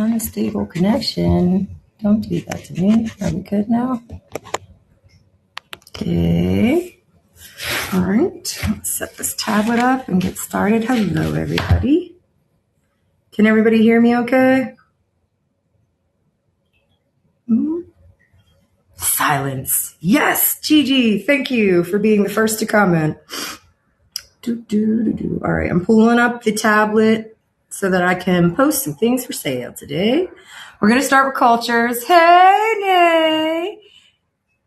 Unstable connection. Don't do that to me. Are we good now? Okay. All right. Let's set this tablet up and get started. Hello, everybody. Can everybody hear me okay? Silence. Yes, Gigi, thank you for being the first to comment. All right, I'm pulling up the tablet so that I can post some things for sale today. We're going to start with cultures. Hey, Nay.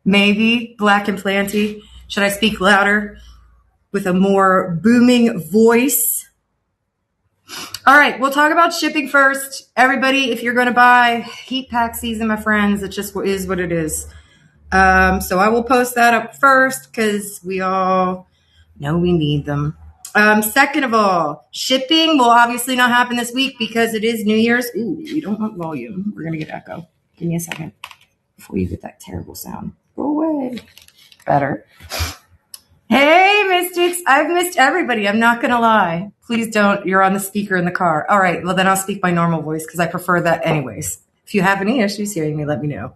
Maybe Black and Planty. Should I speak louder with a more booming voice? All right, we'll talk about shipping first. Everybody, if you're going to buy heat pack season, my friends, it just is what it is. So I will post that up first because we all know we need them. Second of all, shipping will obviously not happen this week because it is New Year's. Ooh, we don't want volume. We're going to get echo. Give me a second before you get that terrible sound. Go away. Better. Hey, Mystics. I've missed everybody. I'm not going to lie. Please don't. You're on the speaker in the car. All right. Well, then I'll speak my normal voice because I prefer that anyways. If you have any issues hearing me, let me know.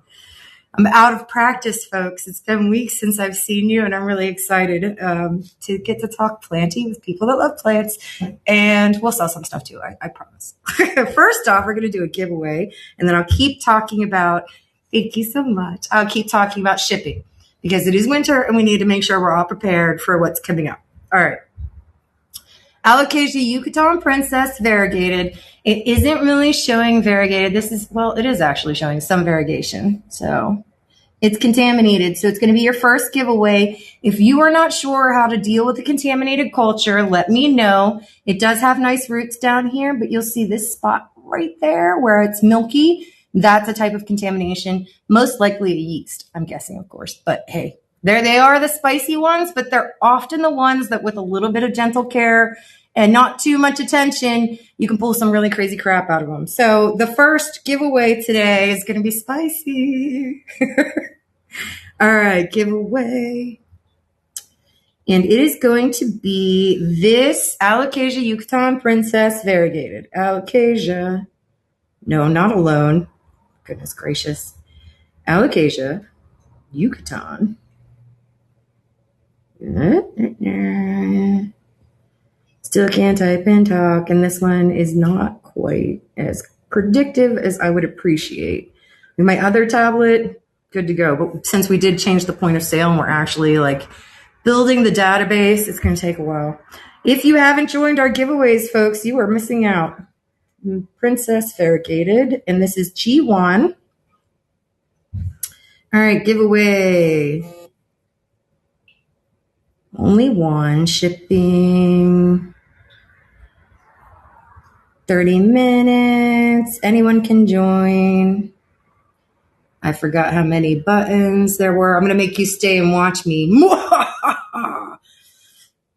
I'm out of practice, folks. It's been weeks since I've seen you, and I'm really excited to get to talk planting with people that love plants. And we'll sell some stuff too, I promise. First off, we're going to do a giveaway, and then I'll keep talking about, thank you so much, I'll keep talking about shipping because it is winter, and we need to make sure we're all prepared for what's coming up. All right. Alocasia Yucatan Princess variegated. It isn't really showing variegated. It is actually showing some variegation. So it's contaminated. So it's going to be your first giveaway. If you are not sure how to deal with the contaminated culture, let me know. It does have nice roots down here, but you'll see this spot right there where it's milky. That's a type of contamination, most likely a yeast, I'm guessing, of course. But hey, there they are, the spicy ones, but they're often the ones that with a little bit of gentle care and not too much attention, you can pull some really crazy crap out of them. So the first giveaway today is going to be spicy. All right, giveaway. And it is going to be this Alocasia Yucatan Princess variegated. Alocasia. No, not alone. Goodness gracious. Alocasia Yucatan. Still can't type and talk, and this one is not quite as predictive as I would appreciate. With my other tablet, good to go. But since we did change the point of sale and we're actually like building the database, it's going to take a while. If you haven't joined our giveaways, folks, you are missing out. Princess variegated, and this is G1. All right, giveaway. Only one. Shipping 30 minutes. Anyone can join. I forgot how many buttons there were. I'm going to make you stay and watch me.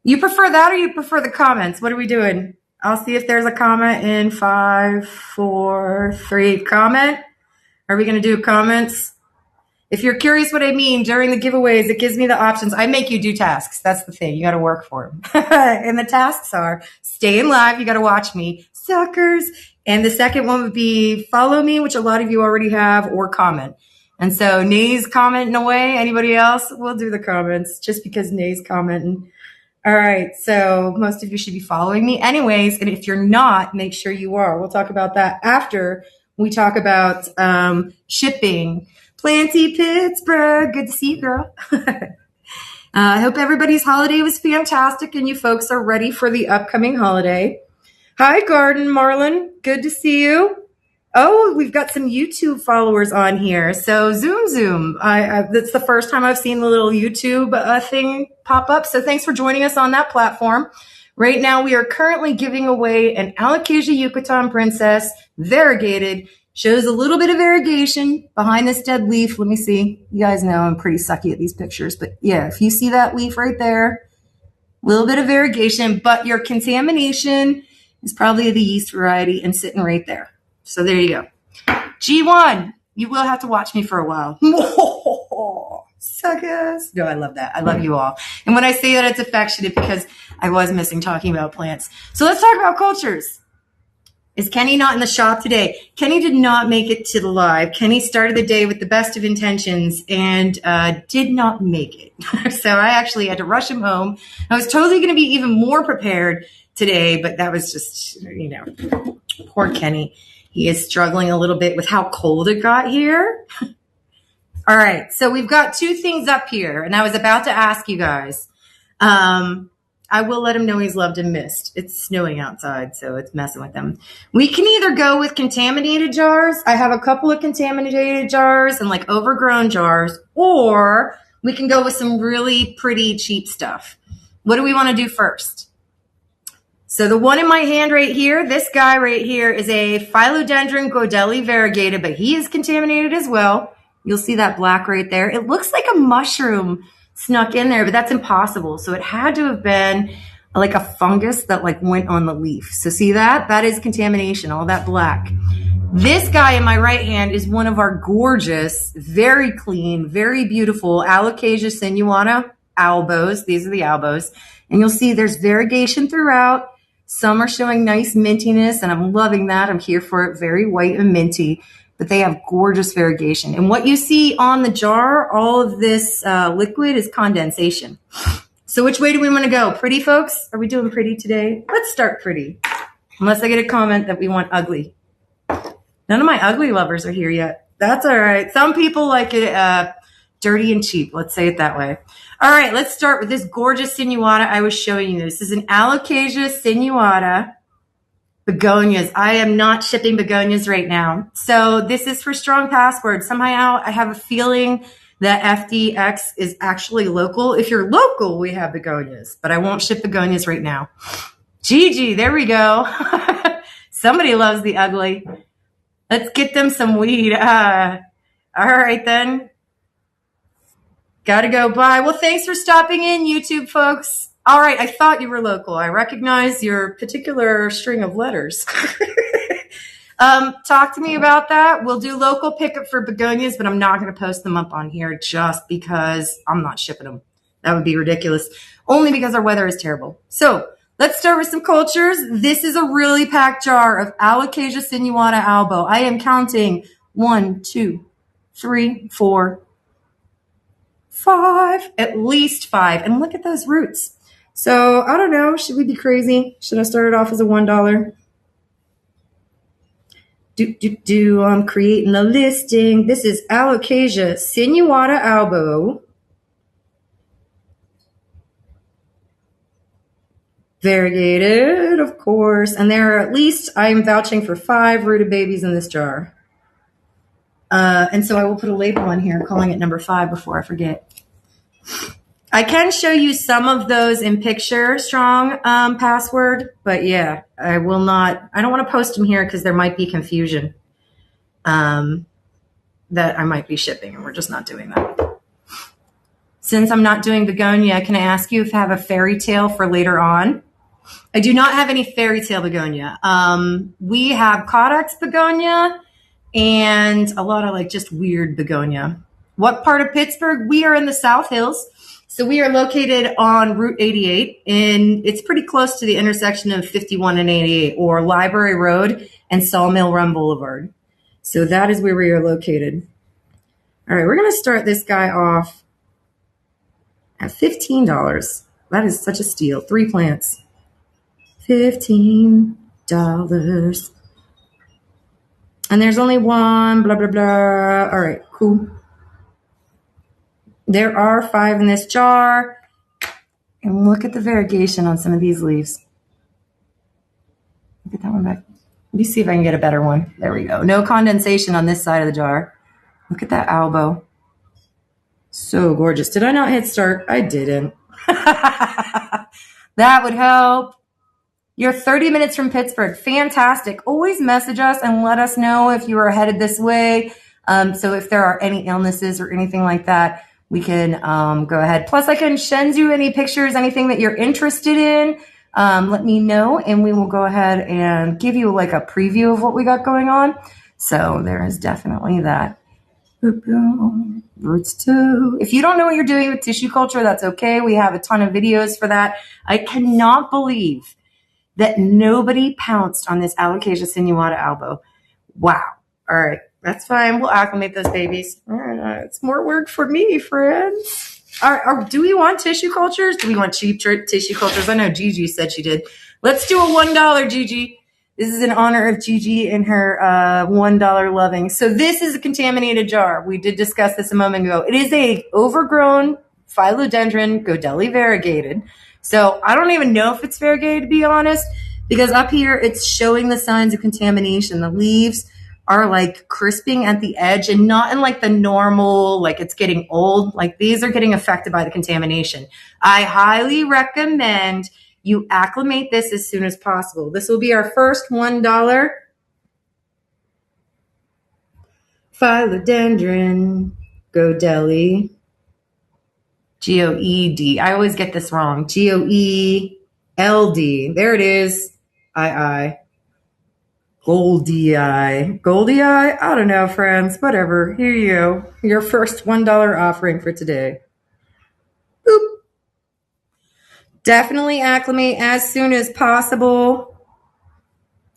You prefer that or you prefer the comments? What are we doing? I'll see if there's a comment in 5, 4, 3. Comment? Are we going to do comments? If you're curious what I mean, during the giveaways, it gives me the options. I make you do tasks. That's the thing. You got to work for them. And the tasks are stay in live. You got to watch me. Suckers. And the second one would be follow me, which a lot of you already have, or comment. And so Nay's commenting away. Anybody else? We'll do the comments just because Nay's commenting. All right. So most of you should be following me anyways. And if you're not, make sure you are. We'll talk about that after we talk about shipping. Planty Pittsburgh. Good to see you, girl. I hope everybody's holiday was fantastic and you folks are ready for the upcoming holiday. Hi, Garden Marlin. Good to see you. Oh, we've got some YouTube followers on here. So Zoom. That's the first time I've seen the little YouTube thing pop up. So thanks for joining us on that platform. Right now, we are currently giving away an Alocasia Yucatan Princess variegated. Shows a little bit of variegation behind this dead leaf. Let me see. You guys know I'm pretty sucky at these pictures. But yeah, if you see that leaf right there, a little bit of variegation. But your contamination is probably the yeast variety and sitting right there. So there you go. G1, you will have to watch me for a while. Suckers. No, I love that. I love you all. And when I say that, it's affectionate because I was missing talking about plants. So let's talk about cultures. Is Kenny not in the shop today? Kenny did not make it to the live. Kenny started the day with the best of intentions and did not make it. So I actually had to rush him home. I was totally going to be even more prepared today, but that was just, poor Kenny. He is struggling a little bit with how cold it got here. All right, so we've got two things up here, and I was about to ask you guys. I will let him know he's loved and missed. It's snowing outside, so it's messing with him. We can either go with contaminated jars. I have a couple of contaminated jars and like overgrown jars, or we can go with some really pretty cheap stuff. What do we want to do first? So the one in my hand right here, this guy right here is a Philodendron Godelli variegated, but he is contaminated as well. You'll see that black right there. It looks like a mushroom snuck in there, but that's impossible. So it had to have been like a fungus that like went on the leaf. So see that? That is contamination, all that black. This guy in my right hand is one of our gorgeous, very clean, very beautiful Alocasia sinuata albos. These are the albos. And you'll see there's variegation throughout. Some are showing nice mintiness, and I'm loving that. I'm here for it. Very white and minty. But they have gorgeous variegation. And what you see on the jar, all of this liquid is condensation. So which way do we want to go? Pretty, folks? Are we doing pretty today? Let's start pretty. Unless I get a comment that we want ugly. None of my ugly lovers are here yet. That's all right. Some people like it dirty and cheap. Let's say it that way. All right, let's start with this gorgeous sinuata I was showing you. This is an Alocasia sinuata. Begonias. I am not shipping begonias right now. So this is for strong password. Somehow I have a feeling that FDX is actually local. If you're local, we have begonias, but I won't ship begonias right now. Gigi, there we go. Somebody loves the ugly. Let's get them some weed. All right then. Gotta go. Bye. Well, thanks for stopping in, YouTube folks. All right, I thought you were local. I recognize your particular string of letters. Talk to me about that. We'll do local pickup for begonias, but I'm not going to post them up on here just because I'm not shipping them. That would be ridiculous. Only because our weather is terrible. So let's start with some cultures. This is a really packed jar of Alocasia sinuata albo. I am counting 1, 2, 3, 4, 5, at least 5. And look at those roots. So, I don't know. Should we be crazy? Should I start it off as a $1? I'm creating a listing. This is Alocasia sinuata albo. Variegated, of course. And there are at least, I'm vouching for 5 rooted babies in this jar. And so I will put a label on here calling it number 5 before I forget. I can show you some of those in picture, strong password, but yeah, I will not. I don't want to post them here because there might be confusion that I might be shipping, and we're just not doing that. Since I'm not doing begonia, can I ask you if I have a fairy tale for later on? I do not have any fairy tale begonia. We have Codex begonia and a lot of like just weird begonia. What part of Pittsburgh? We are in the South Hills. So we are located on Route 88, and it's pretty close to the intersection of 51 and 88, or Library Road and Sawmill Run Boulevard. So that is where we are located. All right, we're going to start this guy off at $15. That is such a steal. 3 plants. $15. And there's only one, blah, blah, blah. All right, cool. There are 5 in this jar. And look at the variegation on some of these leaves. Get that one back. Let me see if I can get a better one. There we go. No condensation on this side of the jar. Look at that albo. So gorgeous. Did I not hit start? I didn't. That would help. You're 30 minutes from Pittsburgh. Fantastic. Always message us and let us know if you are headed this way. So if there are any illnesses or anything like that, we can go ahead. Plus, I can send you any pictures, anything that you're interested in. Let me know, and we will go ahead and give you like a preview of what we got going on. So there is definitely that. Roots too. If you don't know what you're doing with tissue culture, that's okay. We have a ton of videos for that. I cannot believe that nobody pounced on this Alocasia sinuata albo. Wow. All right. That's fine. We'll acclimate those babies. All right. It's more work for me, friends. All right. Do we want tissue cultures? Do we want cheap tissue cultures? I know Gigi said she did. Let's do a $1, Gigi. This is in honor of Gigi and her $1 loving. So this is a contaminated jar. We did discuss this a moment ago. It is a overgrown philodendron Godelli variegated. So I don't even know if it's variegated, to be honest, because up here it's showing the signs of contamination. The leaves are like crisping at the edge and not in like the normal, like it's getting old. Like these are getting affected by the contamination. I highly recommend you acclimate this as soon as possible. This will be our first $1 philodendron Godelli. Goed. I always get this wrong. Goeld. There it is. Goldie eye. Goldie eye? I don't know, friends. Whatever. Here you go. Your first $1 offering for today. Boop. Definitely acclimate as soon as possible.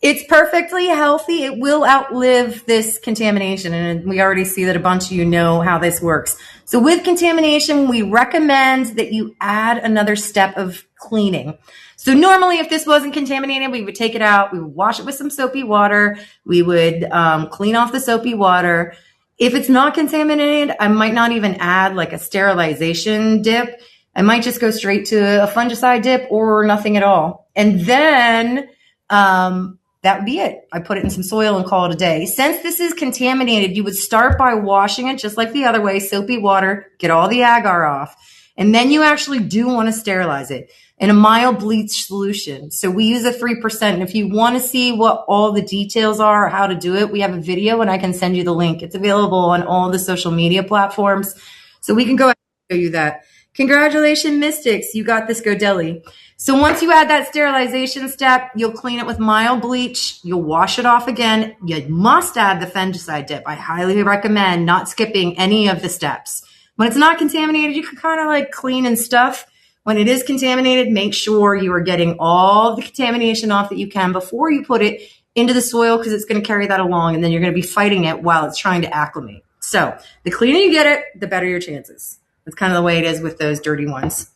It's perfectly healthy. It will outlive this contamination. And we already see that a bunch of you know how this works. So with contamination, we recommend that you add another step of cleaning. So normally if this wasn't contaminated, we would take it out. We would wash it with some soapy water. We would clean off the soapy water. If it's not contaminated, I might not even add like a sterilization dip. I might just go straight to a fungicide dip or nothing at all. And then that would be it. I put it in some soil and call it a day. Since this is contaminated, you would start by washing it just like the other way, soapy water, get all the agar off. And then you actually do want to sterilize it in a mild bleach solution. So we use a 3%. And if you want to see what all the details are, or how to do it, we have a video and I can send you the link. It's available on all the social media platforms. So we can go ahead and show you that. Congratulations, Mystics. You got this Godelli. So once you add that sterilization step, you'll clean it with mild bleach. You'll wash it off again. You must add the fungicide dip. I highly recommend not skipping any of the steps. When it's not contaminated, you can kind of like clean and stuff. When it is contaminated, make sure you are getting all the contamination off that you can before you put it into the soil because it's going to carry that along and then you're going to be fighting it while it's trying to acclimate. So the cleaner you get it, the better your chances. That's kind of the way it is with those dirty ones.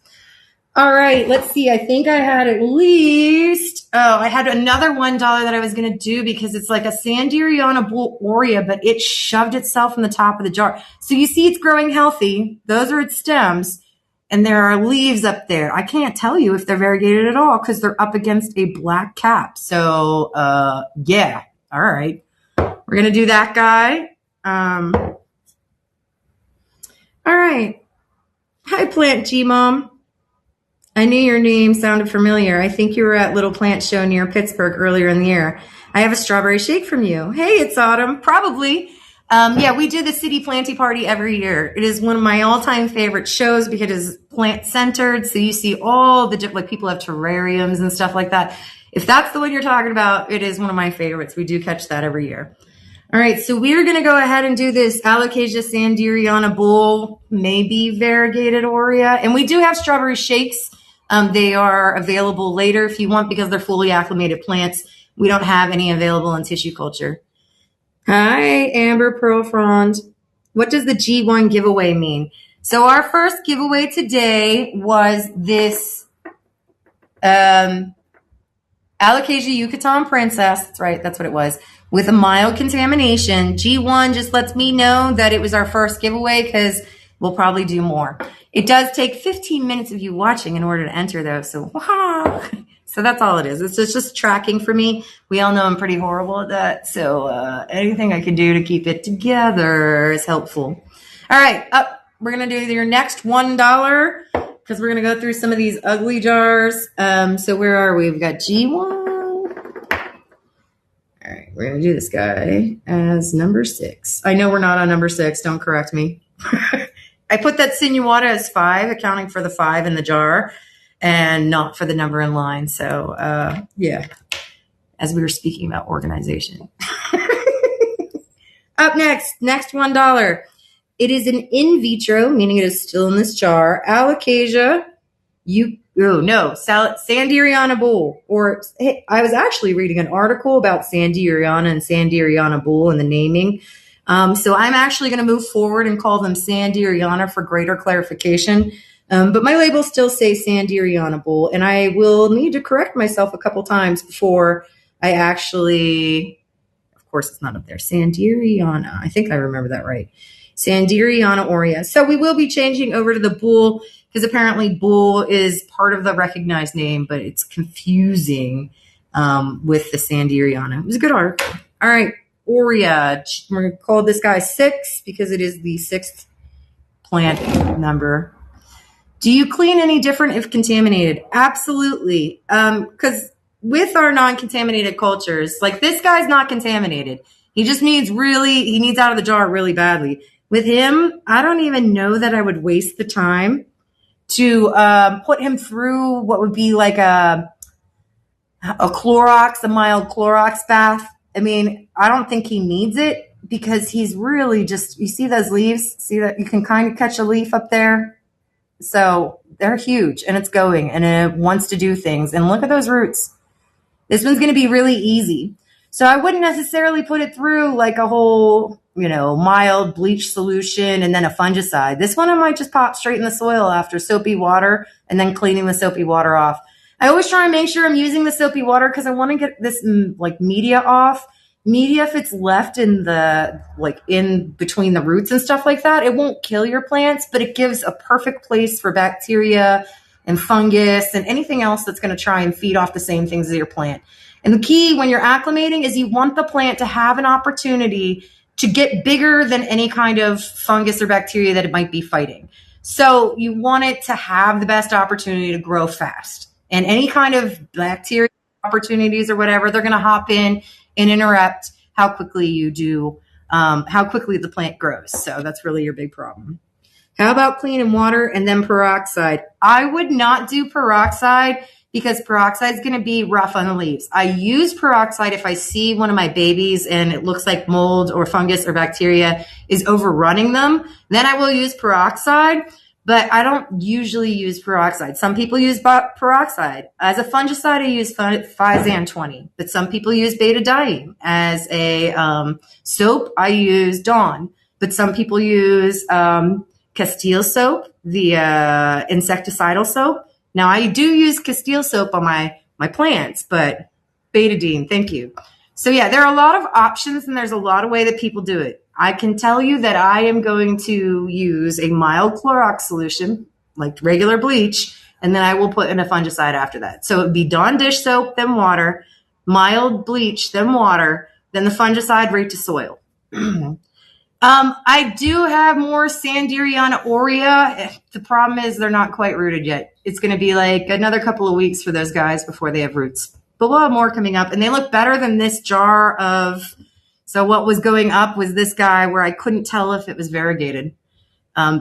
All right, let's see. I think I had at least, I had another $1 that I was going to do because it's like a Sanderiana aurea, but it shoved itself in the top of the jar. So you see it's growing healthy. Those are its stems. And there are leaves up there. I can't tell you if they're variegated at all because they're up against a black cap. So, yeah. All right. We're going to do that guy. All right. Hi, Plant G-Mom. I knew your name sounded familiar. I think you were at Little Plant Show near Pittsburgh earlier in the year. I have a strawberry shake from you. Hey, it's autumn. Probably. Yeah, we do the City Planty Party every year. It is one of my all-time favorite shows because it is plant-centered. So you see all the different, like people have terrariums and stuff like that. If that's the one you're talking about, it is one of my favorites. We do catch that every year. All right, so we're going to go ahead and do this Alocasia Sanderiana bull, maybe variegated aurea. And we do have strawberry shakes. They are available later if you want because they're fully acclimated plants. We don't have any available in tissue culture. Hi, Amber Pearl Frond. What does the G1 giveaway mean? So our first giveaway today was this Alocasia Yucatan Princess. That's right. That's what it was. With a mild contamination. G1 just lets me know that it was our first giveaway because we'll probably do more. It does take 15 minutes of you watching in order to enter, though. So, wow. So that's all it is. It's just tracking for me. We all know I'm pretty horrible at that. So anything I can do to keep it together is helpful. All right. We're going to do your next $1 because we're going to go through some of these ugly jars. So where are we? We've got G1. All right. We're going to do this guy as number 6. I know we're not on number 6. Don't correct me. I put that sinuata as 5, accounting for the 5 in the jar and not for the number in line. So, yeah, as we were speaking about organization. Up next $1. It is an in vitro, meaning it is still in this jar, Alocasia Oh no, Sanderiana bull. Or hey, I was actually reading an article about Sanderiana and Sanderiana bull and the naming. So I'm actually going to move forward and call them Sanderiana for greater clarification. But my labels still say Sanderiana bull, and I will need to correct myself a couple times before I actually. Of course, it's not up there. Sanderiana. I think I remember that right. Sanderiana aurea. So we will be changing over to the bull because apparently bull is part of the recognized name, but it's confusing with the Sanderiana. It was a good article. All right, aurea. We're going to call this guy 6 because it is the 6th plant number. Do you clean any different if contaminated? Absolutely. Because with our non-contaminated cultures, like this guy's not contaminated. He just needs out of the jar really badly. With him, I don't even know that I would waste the time to put him through what would be like a mild Clorox bath. I mean, I don't think he needs it because he's really just, you see those leaves? See that? You can kind of catch a leaf up there. So they're huge and it's going and it wants to do things. And look at those roots. This one's going to be really easy. So I wouldn't necessarily put it through like a whole, mild bleach solution and then a fungicide. This one I might just pop straight in the soil after soapy water and then cleaning the soapy water off. I always try and make sure I'm using the soapy water because I want to get this like media off. Media, if it's left in between the roots and stuff like that, it won't kill your plants, but it gives a perfect place for bacteria and fungus and anything else that's going to try and feed off the same things as your plant. And the key when you're acclimating is you want the plant to have an opportunity to get bigger than any kind of fungus or bacteria that it might be fighting. So you want it to have the best opportunity to grow fast. And any kind of bacteria opportunities or whatever, they're going to hop in and interrupt how quickly how quickly the plant grows. So that's really your big problem. How about clean water and then peroxide? I would not do peroxide because peroxide is going to be rough on the leaves. I use peroxide if I see one of my babies and it looks like mold or fungus or bacteria is overrunning them. Then I will use peroxide. But I don't usually use peroxide. Some people use peroxide. As a fungicide, I use Physan 20. But some people use betadine. As a soap, I use Dawn. But some people use Castile soap, the insecticidal soap. Now, I do use Castile soap on my plants, but betadine, thank you. So, yeah, there are a lot of options, and there's a lot of way that people do it. I can tell you that I am going to use a mild Clorox solution, like regular bleach, and then I will put in a fungicide after that. So it would be Dawn dish soap, then water, mild bleach, then water, then the fungicide right to soil. I do have more Sanderiana aurea. The problem is they're not quite rooted yet. It's going to be like another couple of weeks for those guys before they have roots. But we'll have more coming up, and they look better than this jar of... So what was going up was this guy where I couldn't tell if it was variegated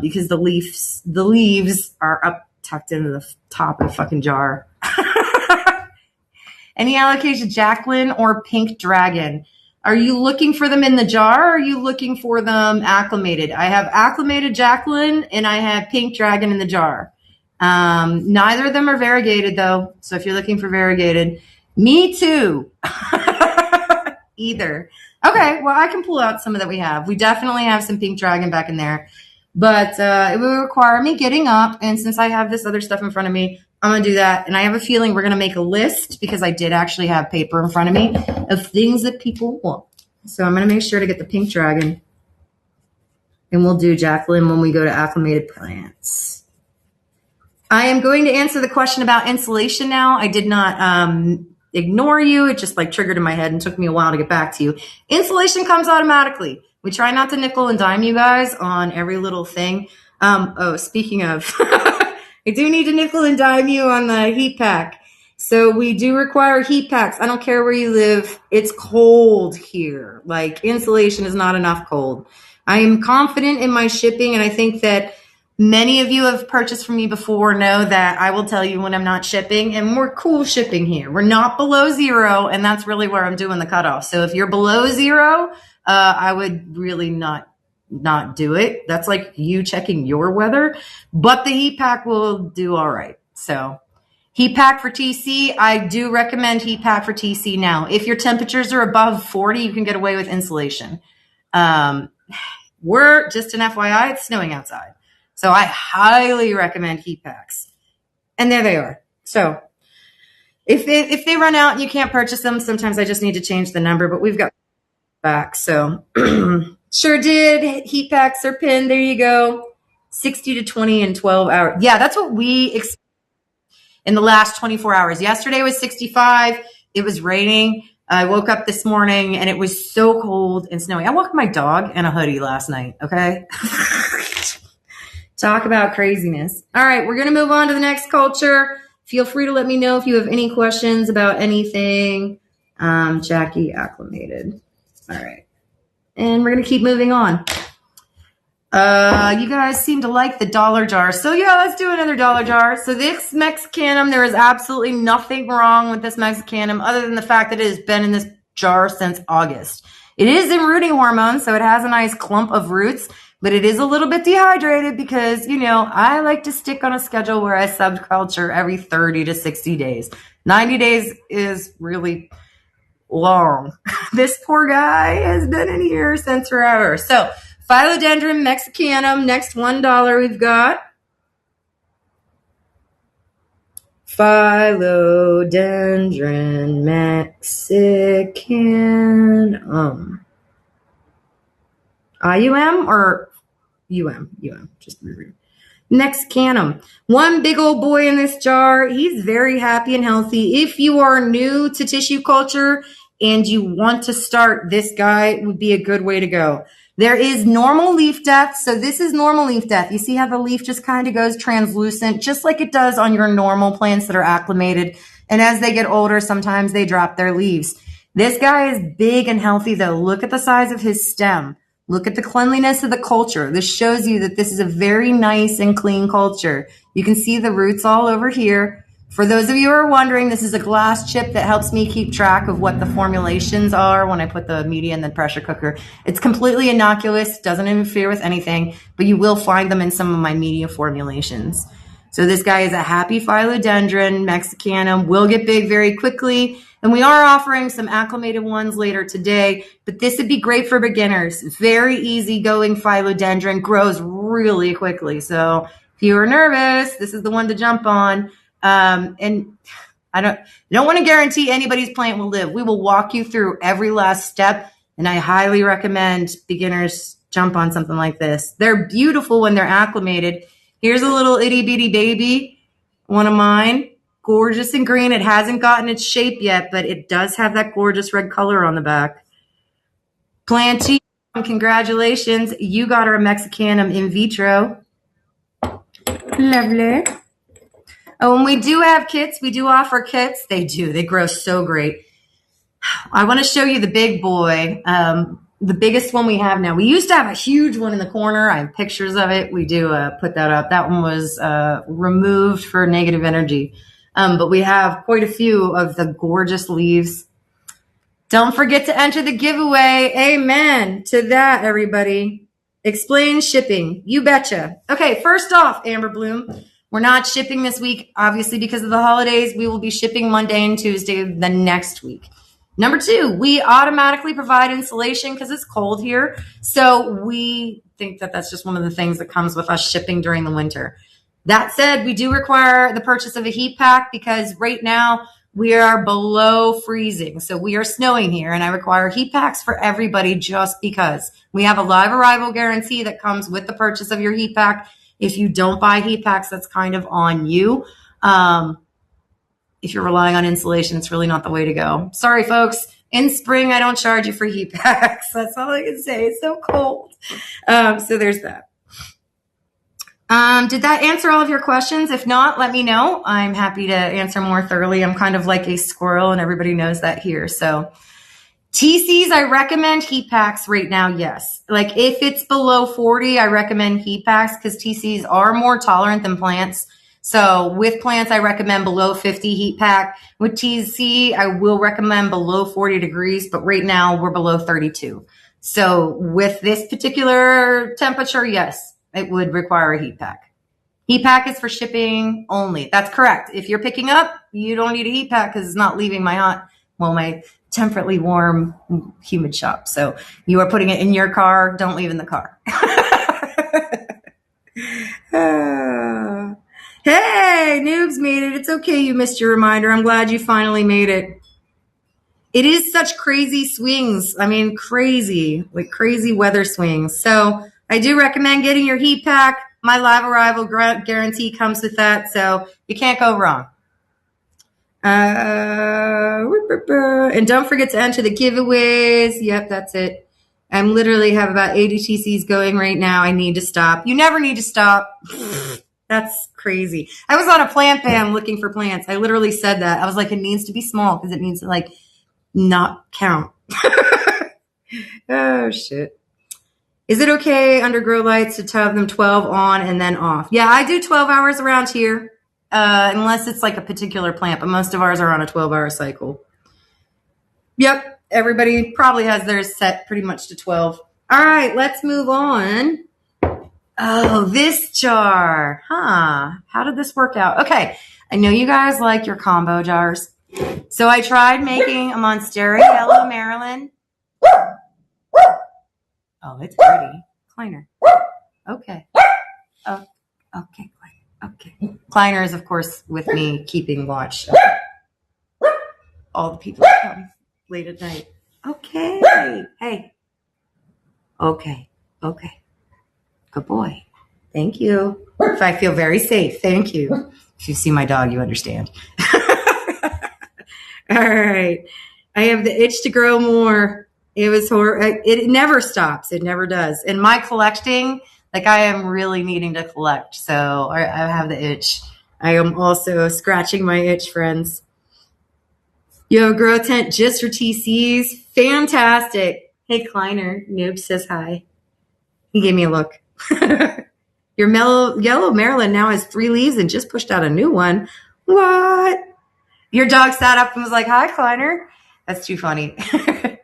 because the leaves are up tucked into the top of the fucking jar. Any allocation, Jacqueline or Pink Dragon? Are you looking for them in the jar or are you looking for them acclimated? I have acclimated Jacqueline and I have Pink Dragon in the jar. Neither of them are variegated though. So if you're looking for variegated, me too. Either. Okay, well, I can pull out some of that we have. We definitely have some Pink Dragon back in there. But it will require me getting up. And since I have this other stuff in front of me, I'm going to do that. And I have a feeling we're going to make a list because I did actually have paper in front of me of things that people want. So I'm going to make sure to get the Pink Dragon. And we'll do Jacqueline when we go to acclimated plants. I am going to answer the question about insulation now. I did not... ignore you. It just triggered in my head and took me a while to get back to you. Insulation comes automatically. We try not to nickel and dime you guys on every little thing. Speaking of, I do need to nickel and dime you on the heat pack. So we do require heat packs. I don't care where you live. It's cold here. Insulation is not enough cold. I am confident in my shipping, and I think that many of you have purchased from me before know that I will tell you when I'm not shipping, and we're cool shipping here. We're not below 0, and that's really where I'm doing the cutoff. So if you're below 0, I would really not do it. That's like you checking your weather, but the heat pack will do all right. So Heat pack for TC, I do recommend heat pack for TC now. If your temperatures are above 40, you can get away with insulation. We're just an FYI, it's snowing outside. So I highly recommend heat packs. And there they are. So if they run out and you can't purchase them, sometimes I just need to change the number, but we've got back. So sure did. Heat packs are pinned. There you go. 60 to 20 in 12 hours. Yeah, that's what we experienced in the last 24 hours. Yesterday was 65. It was raining. I woke up this morning and it was so cold and snowy. I walked my dog in a hoodie last night. Okay. Talk about craziness. All right. We're going to move on to the next culture. Feel free to let me know if you have any questions about anything. Jackie acclimated. All right. And we're going to keep moving on. You guys seem to like the dollar jar. So yeah, let's do another dollar jar. So this Mexicanum, there is absolutely nothing wrong with this Mexicanum other than the fact that it has been in this jar since August. It is in rooting hormone, so it has a nice clump of roots, but it is a little bit dehydrated because, you know, I like to stick on a schedule where I subculture every 30 to 60 days. 90 days is really long. This poor guy has been in here since forever. So Philodendron Mexicanum, next $1 we've got. Philodendron Mexicanum. IUM or UM? UM, just reread. Mexicanum. One big old boy in this jar. He's very happy and healthy. If you are new to tissue culture and you want to start, this guy would be a good way to go. There is normal leaf death. So this is normal leaf death. You see how the leaf just kind of goes translucent, just like it does on your normal plants that are acclimated. And as they get older, sometimes they drop their leaves. This guy is big and healthy though. Look at the size of his stem. Look at the cleanliness of the culture. This shows you that this is a very nice and clean culture. You can see the roots all over here. For those of you who are wondering, this is a glass chip that helps me keep track of what the formulations are when I put the media in the pressure cooker. It's completely innocuous, doesn't interfere with anything, but you will find them in some of my media formulations. So this guy is a happy Philodendron Mexicanum, will get big very quickly. And we are offering some acclimated ones later today, but this would be great for beginners. Very easy going Philodendron, grows really quickly. So if you are nervous, this is the one to jump on. And I don't want to guarantee anybody's plant will live. We will walk you through every last step. And I highly recommend beginners jump on something like this. They're beautiful when they're acclimated. Here's a little itty bitty baby, one of mine, gorgeous and green. It hasn't gotten its shape yet, but it does have that gorgeous red color on the back. Plantee, congratulations. You got our Mexicanum in vitro. Lovely. Oh, and we do have kits. We do offer kits. They do. They grow so great. I want to show you the big boy, the biggest one we have now. We used to have a huge one in the corner. I have pictures of it. We do put that up. That one was removed for negative energy. But we have quite a few of the gorgeous leaves. Don't forget to enter the giveaway. Amen to that, everybody. Explain shipping. You betcha. Okay, first off, Amber Bloom. We're not shipping this week, obviously, because of the holidays. We will be shipping Monday and Tuesday the next week. Number 2, we automatically provide insulation because it's cold here. So we think that that's just one of the things that comes with us shipping during the winter. That said, we do require the purchase of a heat pack because right now we are below freezing. So we are snowing here and I require heat packs for everybody just because. We have a live arrival guarantee that comes with the purchase of your heat pack. If you don't buy heat packs, that's kind of on you. If you're relying on insulation, it's really not the way to go. Sorry, folks. In spring, I don't charge you for heat packs. That's all I can say. It's so cold. So there's that. Did that answer all of your questions? If not, let me know. I'm happy to answer more thoroughly. I'm kind of like a squirrel, and everybody knows that here. So TCs, I recommend heat packs right now, yes. Like if it's below 40, I recommend heat packs because TCs are more tolerant than plants. So with plants, I recommend below 50 heat pack. With TC, I will recommend below 40 degrees, but right now we're below 32. So with this particular temperature, yes, it would require a heat pack. Heat pack is for shipping only. That's correct. If you're picking up, you don't need a heat pack because it's not leaving my temperately warm, humid shop. So you are putting it in your car. Don't leave in the car. Hey, noobs made it. It's okay you missed your reminder. I'm glad you finally made it. It is such crazy swings. I mean, crazy weather swings. So I do recommend getting your heat pack. My live arrival guarantee comes with that, so you can't go wrong. And don't forget to enter the giveaways. Yep, that's it. I literally have about 80 TCs going right now. I need to stop. You never need to stop. That's crazy. I was on a plant ban looking for plants. I literally said that. I was like, it needs to be small because it needs to like not count. Oh, shit. Is it okay under grow lights to have them 12 on and then off? Yeah, I do 12 hours around here, unless it's like a particular plant, but most of ours are on a 12-hour cycle. Yep, everybody probably has theirs set pretty much to 12. All right, let's move on. Oh, this jar. How did this work out? Okay, I know you guys like your combo jars. So I tried making a Monstera Yellow Maryland. Oh, it's pretty. Kleiner. Okay. Oh, okay, Kleiner. Okay. Kleiner is, of course, with me keeping watch. All the people that come late at night. Okay. Hey. Okay. Good boy. Thank you. If I feel very safe, thank you. If you see my dog, you understand. All right. I have the itch to grow more. It was horrible. It never stops. It never does. And my collecting, like I am really needing to collect. So I have the itch. I am also scratching my itch, friends. Yo, grow tent just for TCs. Fantastic. Hey, Kleiner. Noob says hi. He gave me a look. Your yellow Maryland now has 3 leaves and just pushed out a new one. What? Your dog sat up and was like, hi, Kleiner. That's too funny.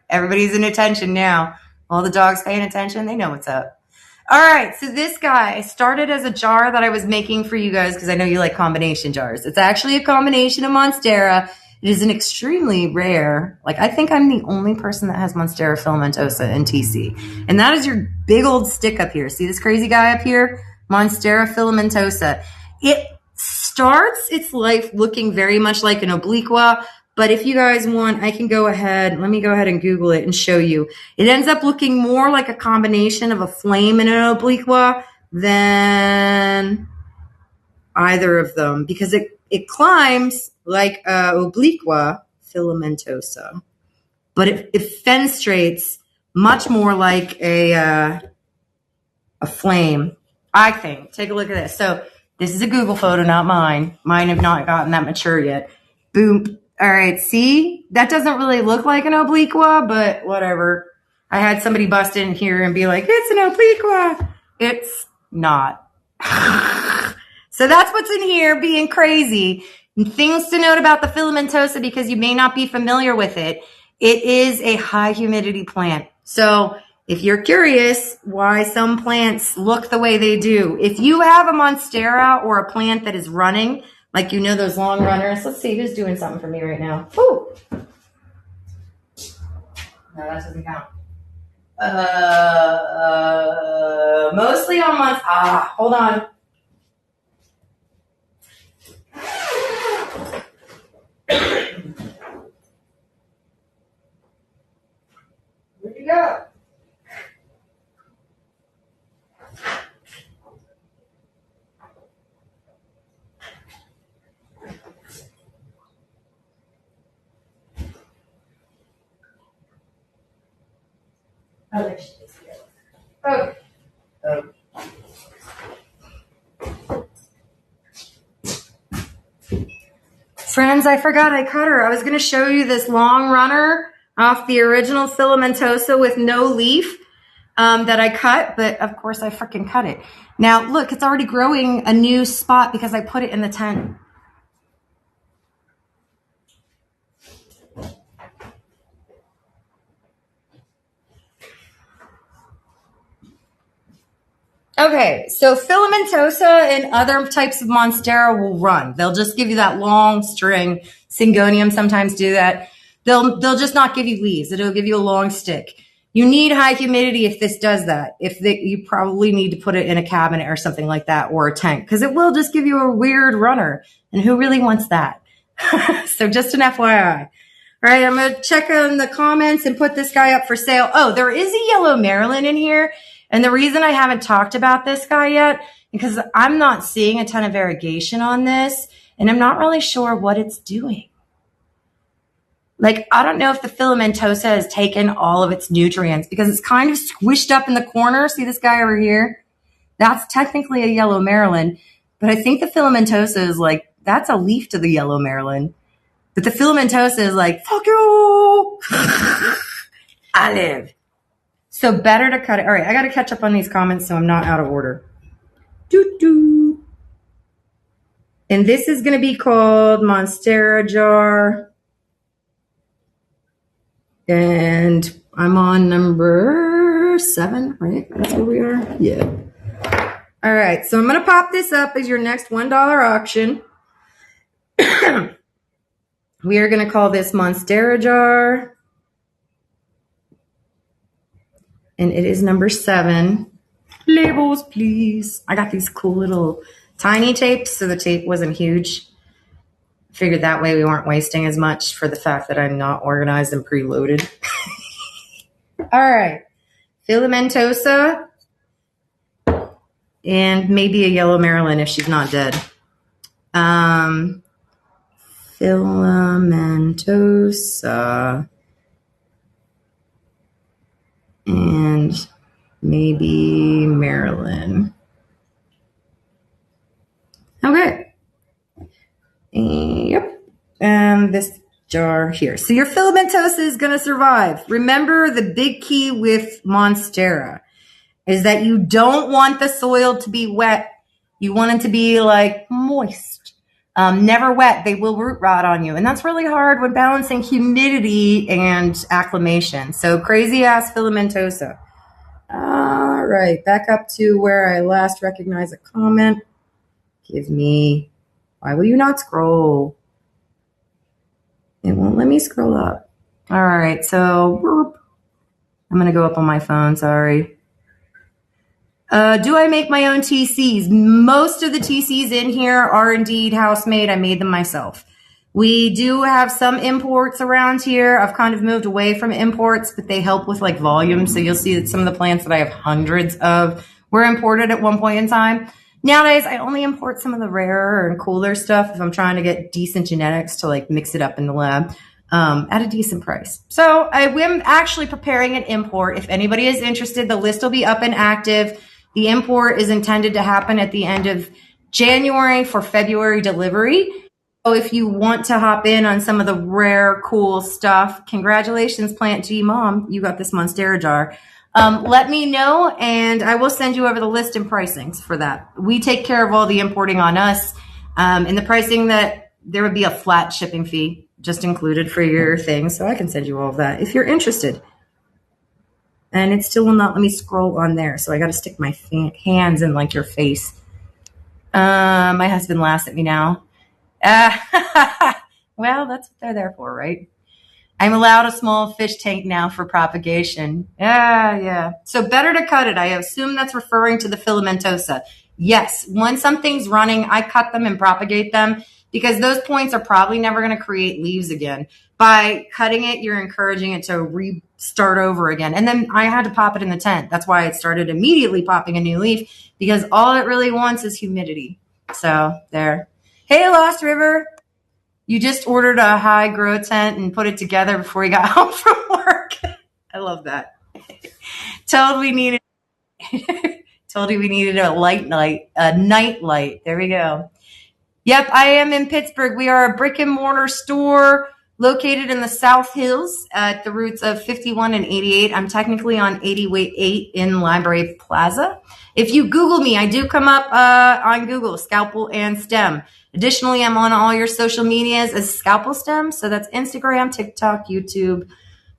Everybody's in attention now. All the dogs paying attention. They know what's up. All right. So this guy, I started as a jar that I was making for you guys because I know you like combination jars. It's actually a combination of Monstera. It is an extremely rare, like I think I'm the only person that has Monstera filamentosa in TC. And that is your big old stick up here. See this crazy guy up here? Monstera filamentosa. It starts its life looking very much like an obliqua, but if you guys want, I can go ahead. Let me go ahead and Google it and show you. It ends up looking more like a combination of a flame and an obliqua than either of them because it climbs like obliqua filamentosa, but it fenestrates much more like a flame, I think. Take a look at this. So this is a Google photo, not mine. Mine have not gotten that mature yet. Boom. All right. See, that doesn't really look like an obliqua, but whatever. I had somebody bust in here and be like, it's an obliqua. It's not. So that's what's in here being crazy. Things to note about the filamentosa because you may not be familiar with it. It is a high humidity plant. So if you're curious why some plants look the way they do, if you have a Monstera or a plant that is running, like you know those long runners, let's see who's doing something for me right now. Woo. No, that doesn't count. Mostly on Monstera. Hold on. Where'd you go? Oh, there she is. Okay. Friends, I forgot I cut her. I was going to show you this long runner off the original filamentosa with no leaf that I cut, but of course I freaking cut it. Now, look, it's already growing a new spot because I put it in the tent. Okay, so filamentosa and other types of monstera will run. They'll just give you that long string. Syngonium sometimes do that. They'll just not give you leaves. It'll give you a long stick. You need high humidity if this does that. You probably need to put it in a cabinet or something like that, or a tank, because it will just give you a weird runner. And who really wants that? So just an FYI. All right, I'm going to check on the comments and put this guy up for sale. Oh, there is a yellow Maryland in here. And the reason I haven't talked about this guy yet, because I'm not seeing a ton of variegation on this, and I'm not really sure what it's doing. Like, I don't know if the filamentosa has taken all of its nutrients, because it's kind of squished up in the corner. See this guy over here? That's technically a yellow Maryland, but I think the filamentosa is like, that's a leaf to the yellow Maryland. But the filamentosa is like, fuck you! I live. So better to cut it. All right, I got to catch up on these comments so I'm not out of order. Doo-doo. And this is going to be called Monstera Jar. And I'm on number 7, right? That's where we are? Yeah. All right, so I'm going to pop this up as your next $1 auction. We are going to call this Monstera Jar. And it is number 7. Labels, please. I got these cool little tiny tapes, so the tape wasn't huge. Figured that way we weren't wasting as much for the fact that I'm not organized and preloaded. All right. Filamentosa. And maybe a yellow Maryland if she's not dead. Filamentosa. And maybe Maryland. Okay. Yep. And this jar here. So your filamentosa is going to survive. Remember, the big key with Monstera is that you don't want the soil to be wet. You want it to be like moist. Never wet. They will root rot on you. And that's really hard when balancing humidity and acclimation. So crazy ass filamentosa. All right, back up to where I last recognized a comment. Give me, why will you not scroll? It won't let me scroll up. All right, so I'm going to go up on my phone, sorry. Do I make my own TCs? Most of the TCs in here are indeed house-made. I made them myself. We do have some imports around here. I've kind of moved away from imports, but they help with like volume. So you'll see that some of the plants that I have hundreds of were imported at one point in time. Nowadays, I only import some of the rarer and cooler stuff if I'm trying to get decent genetics to like mix it up in the lab at a decent price. So I'm actually preparing an import. If anybody is interested, the list will be up and active. The import is intended to happen at the end of January for February delivery. So if you want to hop in on some of the rare, cool stuff, congratulations, Plant G Mom. You got this Monstera jar. Let me know, and I will send you over the list and pricings for that. We take care of all the importing on us. And the pricing that there would be a flat shipping fee just included for your thing. So I can send you all of that if you're interested. And it still will not let me scroll on there. So I got to stick my hands in like your face. My husband laughs at me now. Well, that's what they're there for, right? I'm allowed a small fish tank now for propagation. Yeah. So better to cut it. I assume that's referring to the filamentosa. Yes, when something's running, I cut them and propagate them because those points are probably never going to create leaves again. By cutting it, you're encouraging it to restart over again. And then I had to pop it in the tent. That's why it started immediately popping a new leaf, because all it really wants is humidity. So there. Hey, Lost River. You just ordered a high grow tent and put it together before you got home from work. I love that. Told we needed a night light. There we go. Yep, I am in Pittsburgh. We are a brick and mortar store located in the South Hills at the roots of 51 and 88. I'm technically on 88 in Library Plaza. If you Google me, I do come up on Google, Scalpel and Stem. Additionally, I'm on all your social medias as Scalpel Stem. So that's Instagram, TikTok, YouTube,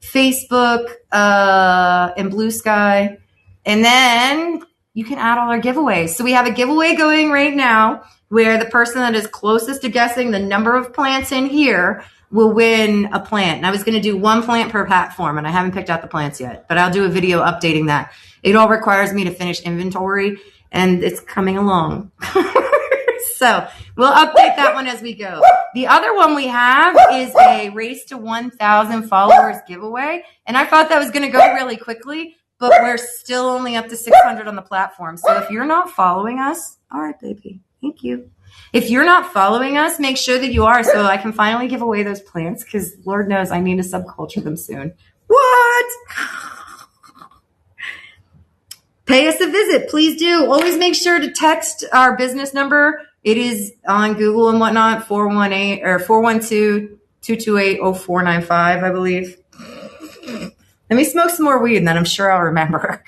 Facebook, and Blue Sky. And then you can add all our giveaways. So we have a giveaway going right now where the person that is closest to guessing the number of plants in here will win a plant. And I was going to do one plant per platform, and I haven't picked out the plants yet, but I'll do a video updating that. It all requires me to finish inventory, and it's coming along. So we'll update that one as we go. The other one we have is a race to 1,000 followers giveaway. And I thought that was going to go really quickly, but we're still only up to 600 on the platform. So if you're not following us, all right, baby, thank you. If you're not following us, make sure that you are so I can finally give away those plants because Lord knows I need to subculture them soon. What? Pay us a visit. Please do. Always make sure to text our business number. It is on Google and whatnot, 418 or 412-228-0495, I believe. Let me smoke some more weed and then I'm sure I'll remember.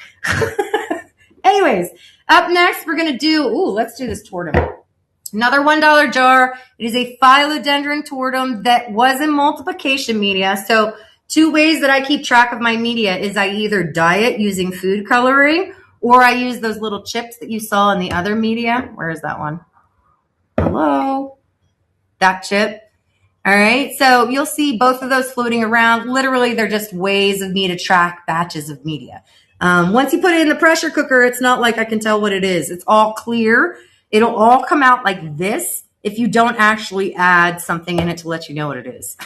Anyways, up next, we're going to do, let's do this tortum. Another $1 jar. It is a philodendron tortum that was in multiplication media. So 2 ways that I keep track of my media is I either dye it using food coloring or I use those little chips that you saw in the other media. Where is that one? Hello? That chip. All right. So you'll see both of those floating around. Literally, they're just ways of me to track batches of media. Once you put it in the pressure cooker, it's not like I can tell what it is. It's all clear. It'll all come out like this if you don't actually add something in it to let you know what it is.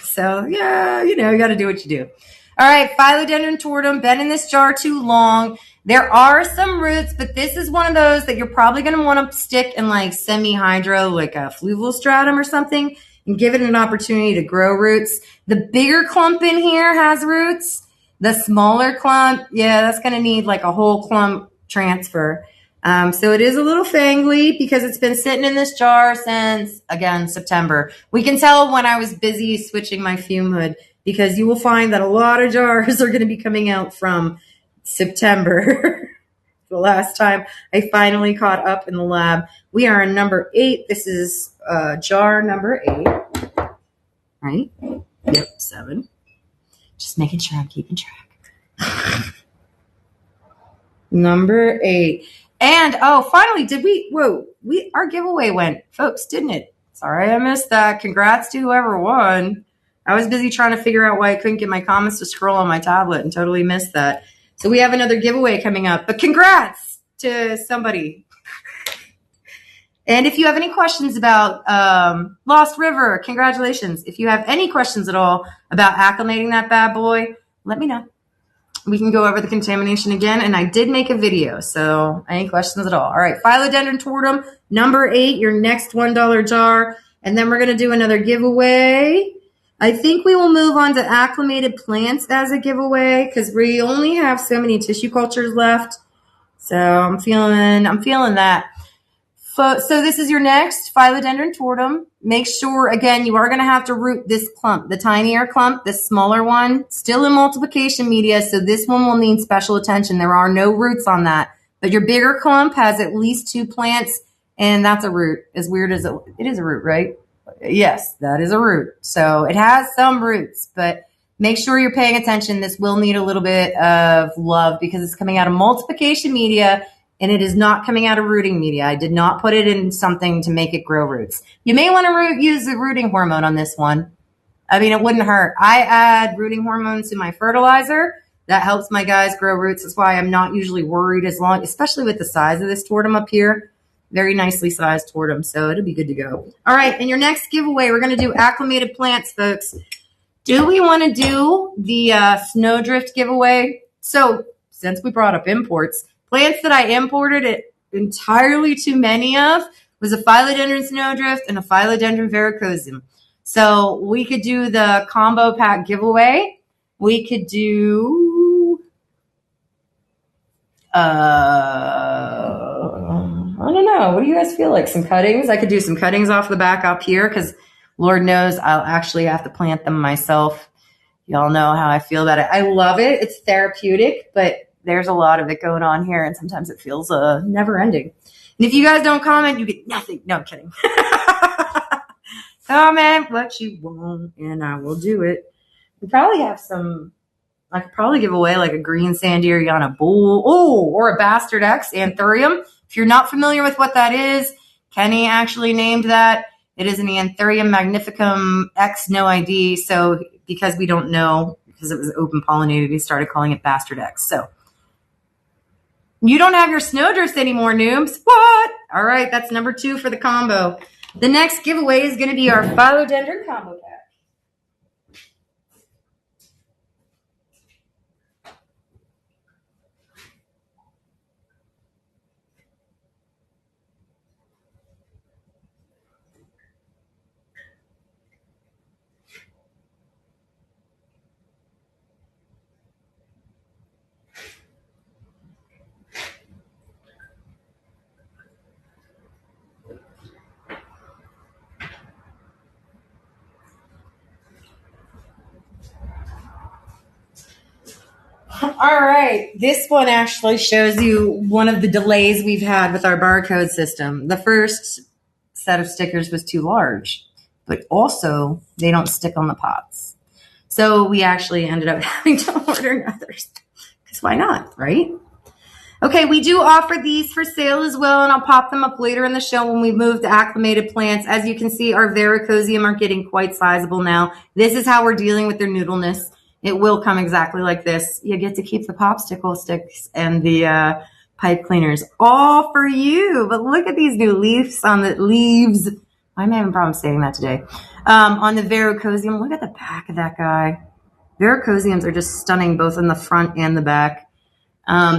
So, yeah, you got to do what you do. All right, philodendron tortum, been in this jar too long. There are some roots, but this is one of those that you're probably going to want to stick in like semi-hydro, like a fluvial stratum or something, and give it an opportunity to grow roots. The bigger clump in here has roots. The smaller clump, yeah, that's going to need like a whole clump transfer. So it is a little fangly because it's been sitting in this jar since, again, September. We can tell when I was busy switching my fume hood because you will find that a lot of jars are going to be coming out from September. The last time I finally caught up in the lab. We are on number 8. This is jar number 8. Right? Yep, 7. Just making sure I'm keeping track. Number 8. And, finally, our giveaway went, folks, didn't it? Sorry I missed that. Congrats to whoever won. I was busy trying to figure out why I couldn't get my comments to scroll on my tablet and totally missed that. So we have another giveaway coming up, but congrats to somebody. And if you have any questions about Lost River, congratulations. If you have any questions at all about acclimating that bad boy, let me know. We can go over the contamination again, and I did make a video, so any questions at all. All right, philodendron tortum, number 8, your next $1 jar, and then we're going to do another giveaway. I think we will move on to acclimated plants as a giveaway because we only have so many tissue cultures left. So I'm feeling that. So this is your next philodendron tortum. Make sure, again, you are going to have to root this clump, the tinier clump, this smaller one, still in multiplication media. So this one will need special attention. There are no roots on that, but your bigger clump has at least 2 plants, and that's a root. As weird as it is a root, right? Yes, that is a root. So it has some roots, but make sure you're paying attention. This will need a little bit of love because it's coming out of multiplication media. And it is not coming out of rooting media. I did not put it in something to make it grow roots. You may want to use the rooting hormone on this one. I mean, it wouldn't hurt. I add rooting hormones to my fertilizer. That helps my guys grow roots. That's why I'm not usually worried especially with the size of this tortum up here. Very nicely sized tortum, so it'll be good to go. All right, and your next giveaway, we're going to do acclimated plants, folks. Do we want to do the snowdrift giveaway? So since we brought up imports, plants that I imported it entirely too many of was a philodendron snowdrift and a philodendron verrucosum. So we could do the combo pack giveaway. We could do, I don't know. What do you guys feel like? Some cuttings? I could do some cuttings off the back up here because Lord knows I'll actually have to plant them myself. Y'all know how I feel about it. I love it. It's therapeutic, but there's a lot of it going on here, and sometimes it feels never ending. And if you guys don't comment, you get nothing. No, I'm kidding. Comment what you want, and I will do it. We probably have some I could probably give away like a green Sanderiana bull, or a Bastard X Anthurium. If you're not familiar with what that is, Kenny actually named that. It is an Anthurium magnificum X no ID. So because we don't know, because it was open pollinated, we started calling it Bastard X. So you don't have your snowdrifts anymore, noobs. What? All right, that's number 2 for the combo. The next giveaway is going to be our philodendron combo pack. All right. This one actually shows you one of the delays we've had with our barcode system. The first set of stickers was too large, but also they don't stick on the pots. So we actually ended up having to order others. Because why not, right? Okay, we do offer these for sale as well, and I'll pop them up later in the show when we move to acclimated plants. As you can see, our varicosium are getting quite sizable now. This is how we're dealing with their noodleness. It will come exactly like this. You get to keep the popsicle sticks and the pipe cleaners all for you. But look at these new leaves on the leaves. I'm having problems saying that today. On the varicosium, look at the back of that guy. Varicosiums are just stunning, both in the front and the back.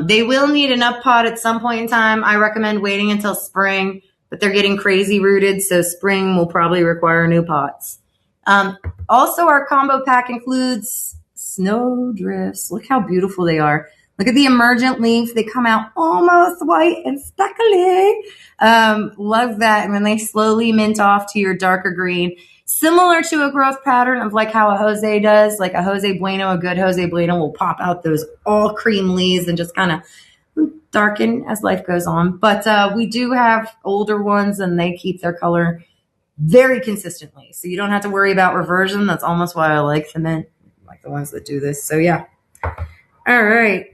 They will need an up pot at some point in time. I recommend waiting until spring, but they're getting crazy rooted, so spring will probably require new pots. Also, our combo pack includes snowdrifts. Look how beautiful they are. Look at the emergent leaf. They come out almost white and speckly. Love that. And then they slowly mint off to your darker green, similar to a growth pattern of like how a Jose does. Like a Jose Bueno, a good Jose Bueno will pop out those all cream leaves and just kind of darken as life goes on. But we do have older ones, and they keep their color very consistently. So you don't have to worry about reversion. That's almost why I like the mint, like the ones that do this. So yeah. All right.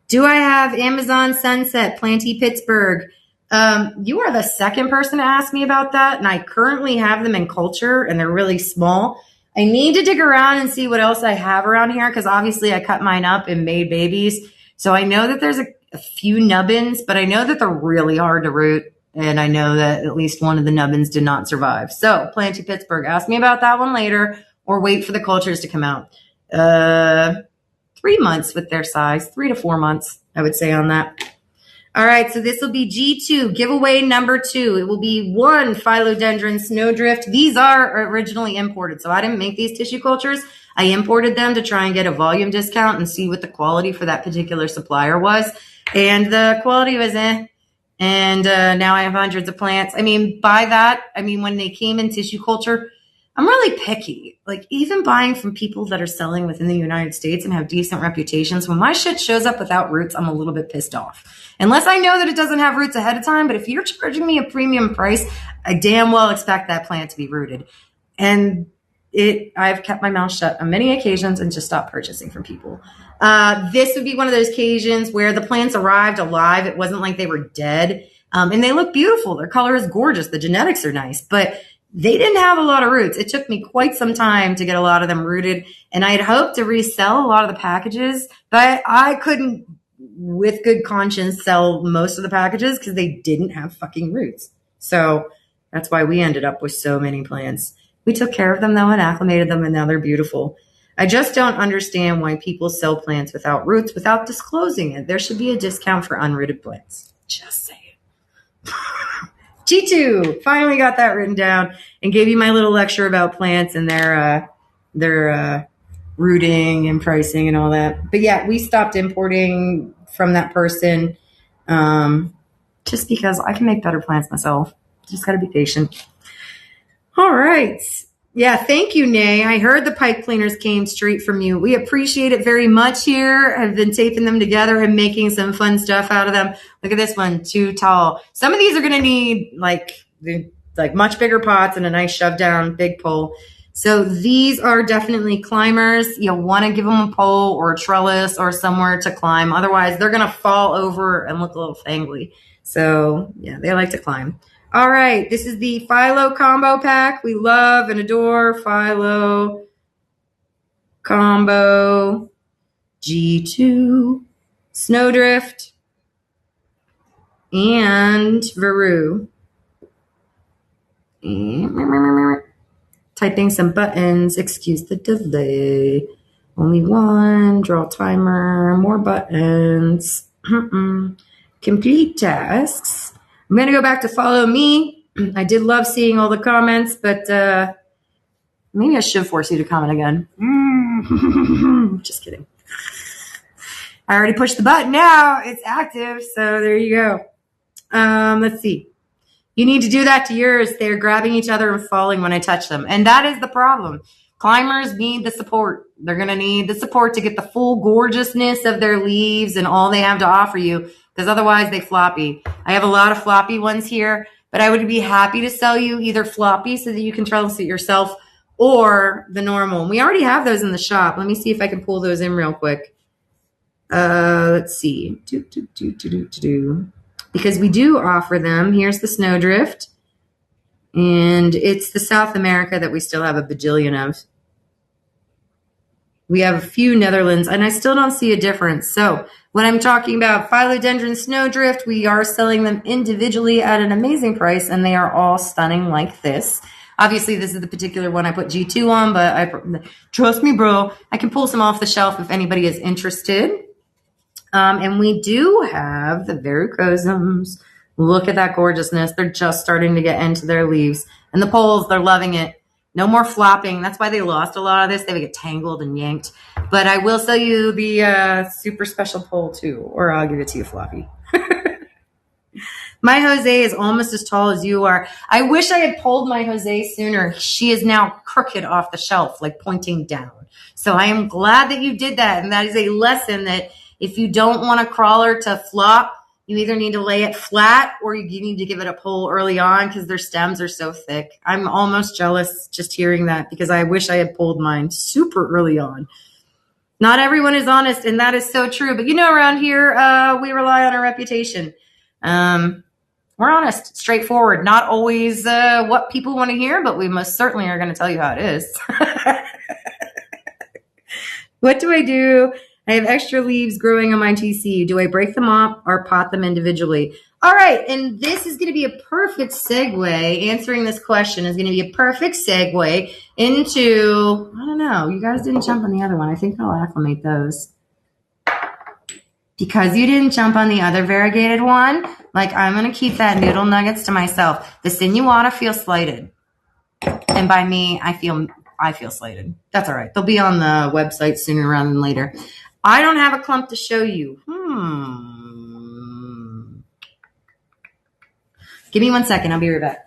Do I have Amazon Sunset Planty Pittsburgh? You are the second person to ask me about that, and I currently have them in culture, and they're really small. I need to dig around and see what else I have around here, because obviously I cut mine up and made babies. So I know that there's a few nubbins, but I know that they're really hard to root, and I know that at least one of the nubbins did not survive. So Planty Pittsburgh, ask me about that one later, or wait for the cultures to come out. 3 months with their size, 3 to 4 months, I would say on that. All right, so this will be G2, giveaway number 2. It will be 1 philodendron snowdrift. These are originally imported, so I didn't make these tissue cultures. I imported them to try and get a volume discount and see what the quality for that particular supplier was. And the quality was And now I have hundreds of plants. I mean, by that, I mean, when they came in tissue culture, I'm really picky. Like, even buying from people that are selling within the United States and have decent reputations, when my shit shows up without roots, I'm a little bit pissed off. Unless I know that it doesn't have roots ahead of time. But if you're charging me a premium price, I damn well expect that plant to be rooted. And I've kept my mouth shut on many occasions and just stopped purchasing from people. This would be one of those occasions where the plants arrived alive. It wasn't like they were dead. And they look beautiful. Their color is gorgeous. The genetics are nice. But they didn't have a lot of roots. It took me quite some time to get a lot of them rooted, and I had hoped to resell a lot of the packages, but I couldn't, with good conscience, sell most of the packages because they didn't have fucking roots. So that's why we ended up with so many plants. We took care of them, though, and acclimated them, and now they're beautiful. I just don't understand why people sell plants without roots without disclosing it. There should be a discount for unrooted plants. Just saying. G2, finally got that written down and gave you my little lecture about plants and their rooting and pricing and all that. But yeah, we stopped importing from that person just because I can make better plants myself. Just got to be patient. All right. Yeah, thank you, Nay. I heard the pipe cleaners came straight from you. We appreciate it very much here. I've been taping them together and making some fun stuff out of them. Look at this one, too tall. Some of these are going to need like much bigger pots and a nice shove down big pole. So these are definitely climbers. You'll want to give them a pole or a trellis or somewhere to climb. Otherwise, they're going to fall over and look a little fangly. So yeah, they like to climb. All right, this is the Philo combo pack. We love and adore Philo combo G2, Snowdrift, and Veru. Typing some buttons. Excuse the delay. Only one. Draw timer. More buttons. Complete tasks. I'm going to go back to follow me. I did love seeing all the comments, but maybe I should force you to comment again. Just kidding. I already pushed the button now. It's active, so there you go. Let's see. You need to do that to yours. They're grabbing each other and falling when I touch them. And that is the problem. Climbers need the support. They're going to need the support to get the full gorgeousness of their leaves and all they have to offer you, because otherwise they floppy. I have a lot of floppy ones here, but I would be happy to sell you either floppy so that you can trellis it yourself or the normal. And we already have those in the shop. Let me see if I can pull those in real quick. Let's see. Because we do offer them. Here's the Snowdrift. And it's the South America that we still have a bajillion of. We have a few Netherlands, and I still don't see a difference. So when I'm talking about Philodendron Snowdrift, we are selling them individually at an amazing price, and they are all stunning like this. Obviously, this is the particular one I put G2 on, but trust me, bro, I can pull some off the shelf if anybody is interested. And we do have the Verrucosums. Look at that gorgeousness. They're just starting to get into their leaves. And the poles, they're loving it. No more flopping. That's why they lost a lot of this. They would get tangled and yanked. But I will sell you the super special pole too, or I'll give it to you floppy. My Jose is almost as tall as you are. I wish I had pulled my Jose sooner. She is now crooked off the shelf, like pointing down. So I am glad that you did that. And that is a lesson that if you don't want a crawler to flop, you either need to lay it flat or you need to give it a pull early on because their stems are so thick. I'm almost jealous just hearing that because I wish I had pulled mine super early on. Not everyone is honest, and that is so true. But you know, around here, we rely on our reputation. We're honest, straightforward, not always what people want to hear, but we most certainly are going to tell you how it is. What do I do? I have extra leaves growing on my TC. Do I break them up or pot them individually? All right, and this is going to be a perfect segue. Answering this question is going to be a perfect segue into, I don't know, you guys didn't jump on the other one. I think I'll acclimate those. Because you didn't jump on the other variegated one, like I'm going to keep that noodle nuggets to myself. The sinuata feels slighted. And by me, I feel slighted. That's all right. They'll be on the website sooner rather than later. I don't have a clump to show you. Give me 1 second. I'll be right back.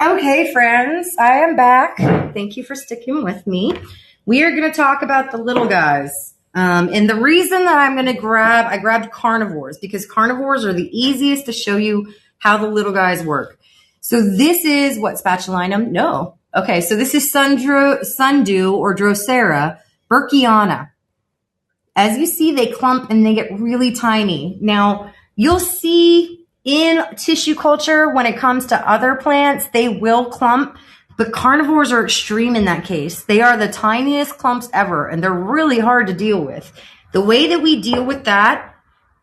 Okay, friends, I am back. Thank you for sticking with me. We are going to talk about the little guys. And the reason that I'm going to I grabbed carnivores because carnivores are the easiest to show you how the little guys work. So this is what, spatulinum? No. Okay, so this is sundew or Drosera burkiana. As you see, they clump and they get really tiny. Now, you'll see in tissue culture, when it comes to other plants, they will clump, but carnivores are extreme in that case. They are the tiniest clumps ever, and they're really hard to deal with. The way that we deal with that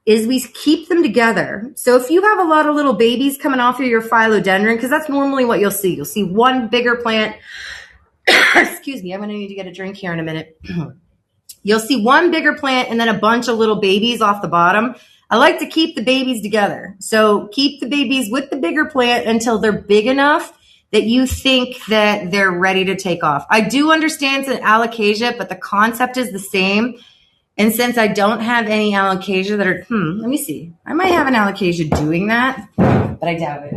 is we keep them together. So if you have a lot of little babies coming off of your philodendron, because that's normally what you'll see. You'll see one bigger plant. Excuse me, I'm going to need to get a drink here in a minute. You'll see one bigger plant and then a bunch of little babies off the bottom. I like to keep the babies together. So keep the babies with the bigger plant until they're big enough that you think that they're ready to take off. I do understand it's an alocasia, but the concept is the same. And since I don't have any alocasia that are, let me see. I might have an alocasia doing that, but I doubt it.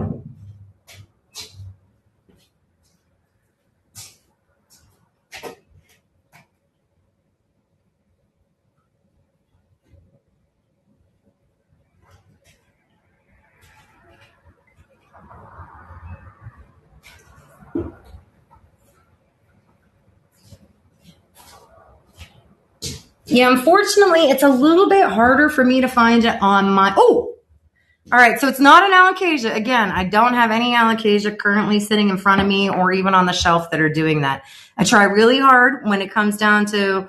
Yeah, unfortunately, it's a little bit harder for me to find it on my, all right, so it's not an alocasia. Again, I don't have any alocasia currently sitting in front of me or even on the shelf that are doing that. I try really hard when it comes down to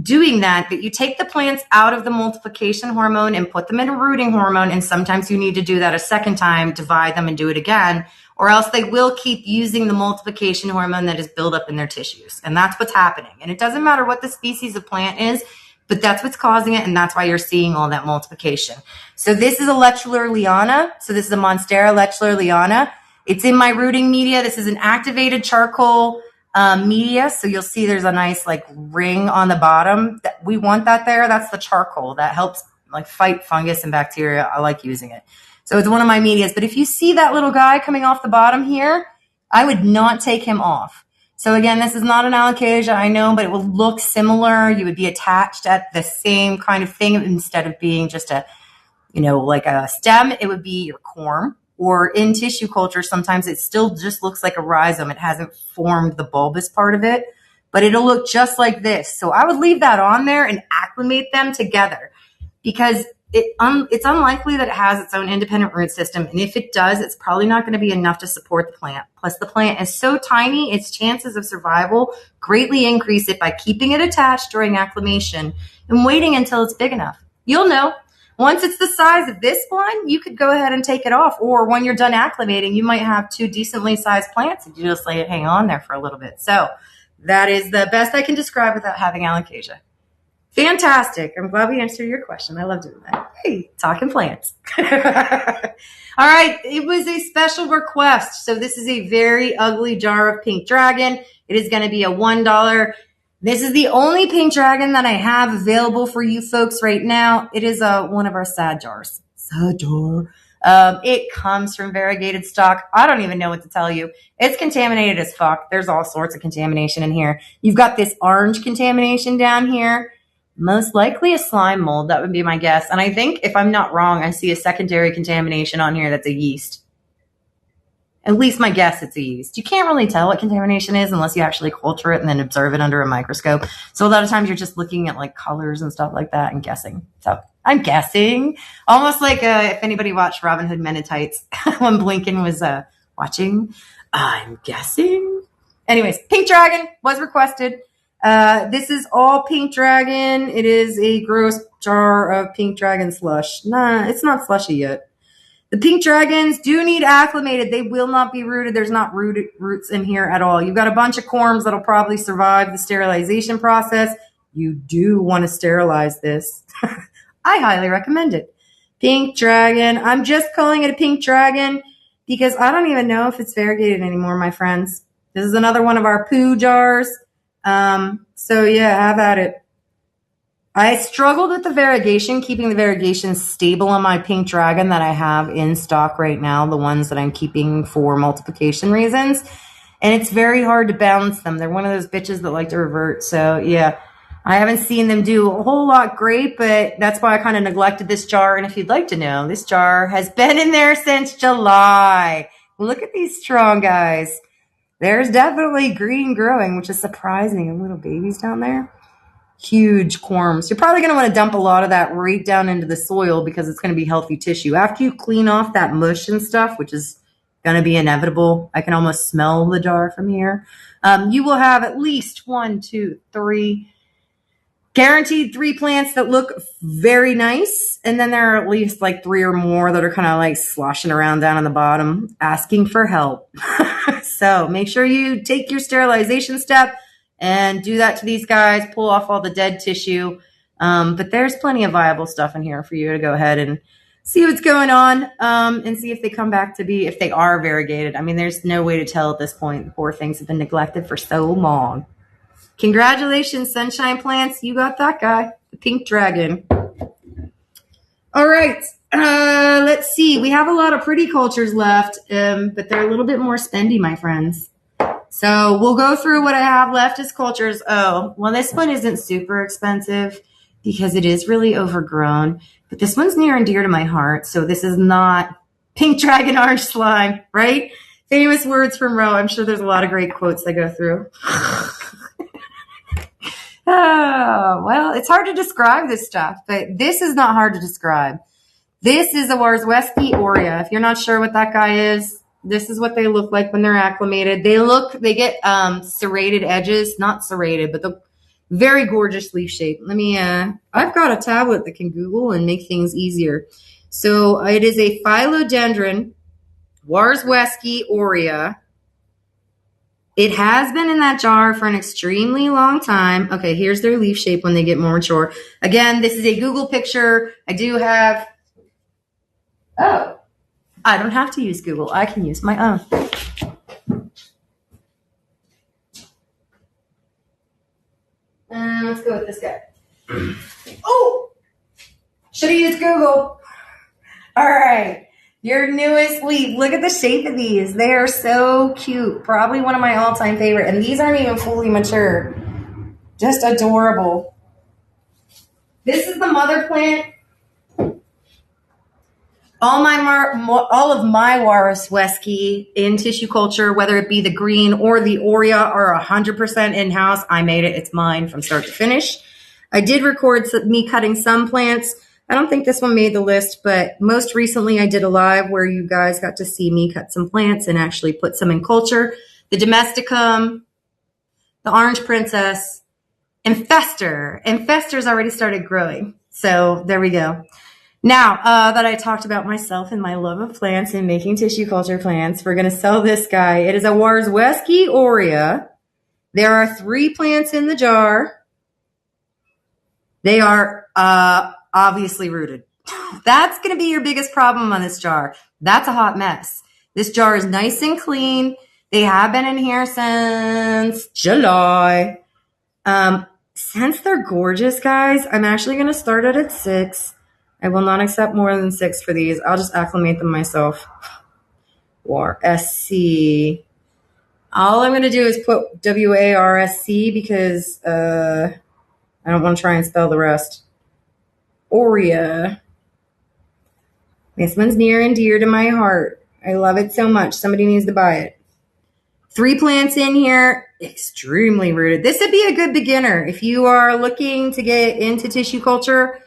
doing that you take the plants out of the multiplication hormone and put them in a rooting hormone, and sometimes you need to do that a second time, divide them and do it again, or else they will keep using the multiplication hormone that is built up in their tissues. And that's what's happening. And it doesn't matter what the species of plant is, but that's what's causing it, and that's why you're seeing all that multiplication. So this is a Lechular liana. So this is a Monstera Lechular liana. It's in my rooting media. This is an activated charcoal media. So you'll see there's a nice like ring on the bottom. We want that there. That's the charcoal that helps like fight fungus and bacteria. I like using it. So it's one of my medias. But if you see that little guy coming off the bottom here, I would not take him off. So again, this is not an alocasia, I know, but it will look similar. You would be attached at the same kind of thing instead of being just a, like a stem. It would be your corm. Or in tissue culture, sometimes it still just looks like a rhizome. It hasn't formed the bulbous part of it, but it'll look just like this. So I would leave that on there and acclimate them together, because it's unlikely that it has its own independent root system. And if it does, it's probably not going to be enough to support the plant. Plus, the plant is so tiny, its chances of survival greatly increase it by keeping it attached during acclimation and waiting until it's big enough. You'll know. Once it's the size of this one, you could go ahead and take it off. Or when you're done acclimating, you might have two decently sized plants and you just let it hang on there for a little bit. So that is the best I can describe without having alocasia. Fantastic. I'm glad we answered your question. I love doing that. Hey, talking plants. All right. It was a special request. So this is a very ugly jar of pink dragon. It is going to be a $1. This is the only pink dragon that I have available for you folks right now. It is one of our sad jars. Sad jar. It comes from variegated stock. I don't even know what to tell you. It's contaminated as fuck. There's all sorts of contamination in here. You've got this orange contamination down here. Most likely a slime mold. That would be my guess. And I think, if I'm not wrong, I see a secondary contamination on here that's a yeast. At least my guess, it's a yeast. You can't really tell what contamination is unless you actually culture it and then observe it under a microscope. So a lot of times you're just looking at like colors and stuff like that and guessing. So I'm guessing. Almost like if anybody watched Robin Hood Men in Tights when Blinken was watching. I'm guessing. Anyways, pink dragon was requested. This is all pink dragon. It is a gross jar of pink dragon slush. Nah, it's not slushy yet. The pink dragons do need acclimated. They will not be rooted. There's not roots in here at all. You've got a bunch of corms that'll probably survive the sterilization process. You do want to sterilize this. I highly recommend it. Pink dragon. I'm just calling it a pink dragon because I don't even know if it's variegated anymore, my friends. This is another one of our poo jars. So yeah, have at it. I struggled with the variegation, keeping the variegation stable on my pink dragon that I have in stock right now, the ones that I'm keeping for multiplication reasons. And it's very hard to balance them. They're one of those bitches that like to revert. So yeah, I haven't seen them do a whole lot great, but that's why I kind of neglected this jar. And if you'd like to know, this jar has been in there since July. Look at these strong guys. There's definitely green growing, which is surprising. And little babies down there. huge corms. You're probably going to want to dump a lot of that right down into the soil because it's going to be healthy tissue. After you clean off that mush and stuff, which is going to be inevitable, I can almost smell the jar from here. You will have at least 1, 2, 3, guaranteed 3 plants that look very nice. And then there are at least like 3 or more that are kind of like sloshing around down on the bottom, asking for help. So make sure you take your sterilization step and do that to these guys, pull off all the dead tissue. But there's plenty of viable stuff in here for you to go ahead and see what's going on, and see if they come back to be, if they are variegated. I mean, there's no way to tell at this point. The poor things have been neglected for so long. Congratulations, sunshine plants. You got that guy, the pink dragon. All right. Let's see. We have a lot of pretty cultures left, but they're a little bit more spendy, my friends. So we'll go through what I have left as cultures. Oh, well, this one isn't super expensive because it is really overgrown, but this one's near and dear to my heart. So this is not pink dragon orange slime, right? Famous words from Roe. I'm sure there's a lot of great quotes that go through. Oh, well, it's hard to describe this stuff, but this is not hard to describe. This is a Warzewski aurea. If you're not sure what that guy is, this is what they look like when they're acclimated. They get serrated edges, not serrated, but the very gorgeous leaf shape. I've got a tablet that can Google and make things easier. So it is a philodendron, Warzewski aurea. It has been in that jar for an extremely long time. Okay, here's their leaf shape when they get more mature. Again, this is a Google picture. I do have... Oh, I don't have to use Google. I can use my own. Let's go with this guy. Oh! Should have used Google. All right. Your newest leaf. Look at the shape of these. They are so cute. Probably one of my all-time favorite. And these aren't even fully mature. Just adorable. This is the mother plant. All of my Warzewski in tissue culture, whether it be the green or the aurea, are 100% in-house. I made it. It's mine from start to finish. I did record me cutting some plants. I don't think this one made the list, but most recently I did a live where you guys got to see me cut some plants and actually put some in culture. The Domesticum, the Orange Princess, and Fester. And Fester's already started growing. So there we go. Now that I talked about myself and my love of plants and making tissue culture plants, we're going to sell this guy. It is a Warzewski aurea. There are 3 plants in the jar. They are obviously rooted. That's going to be your biggest problem on this jar. That's a hot mess. This jar is nice and clean. They have been in here since July. Since they're gorgeous, guys, I'm actually going to start it at 6. I will not accept more than 6 for these. I'll just acclimate them myself. Warsc. All I'm going to do is put Warsc because I don't want to try and spell the rest. Aurea. This one's near and dear to my heart. I love it so much. Somebody needs to buy it. 3 plants in here. Extremely rooted. This would be a good beginner. If you are looking to get into tissue culture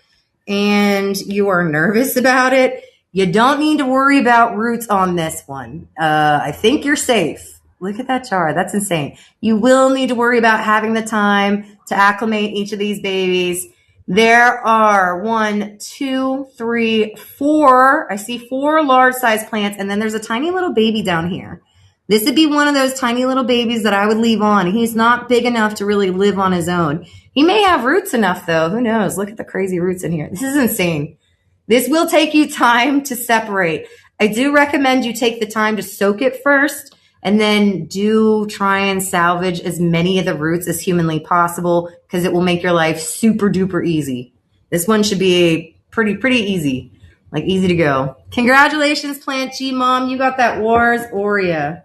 and you are nervous about it, you don't need to worry about roots on this one. I think you're safe. Look at that jar. That's insane. You will need to worry about having the time to acclimate each of these babies. There are 1, 2, 3, 4. I see 4 large size plants, and then there's a tiny little baby down here. This would be one of those tiny little babies that I would leave on. He's not big enough to really live on his own. He may have roots enough, though. Who knows? Look at the crazy roots in here. This is insane. This will take you time to separate. I do recommend you take the time to soak it first, and then do try and salvage as many of the roots as humanly possible because it will make your life super duper easy. This one should be pretty easy, like easy to go. Congratulations, Plant G Mom. You got that Wars aurea.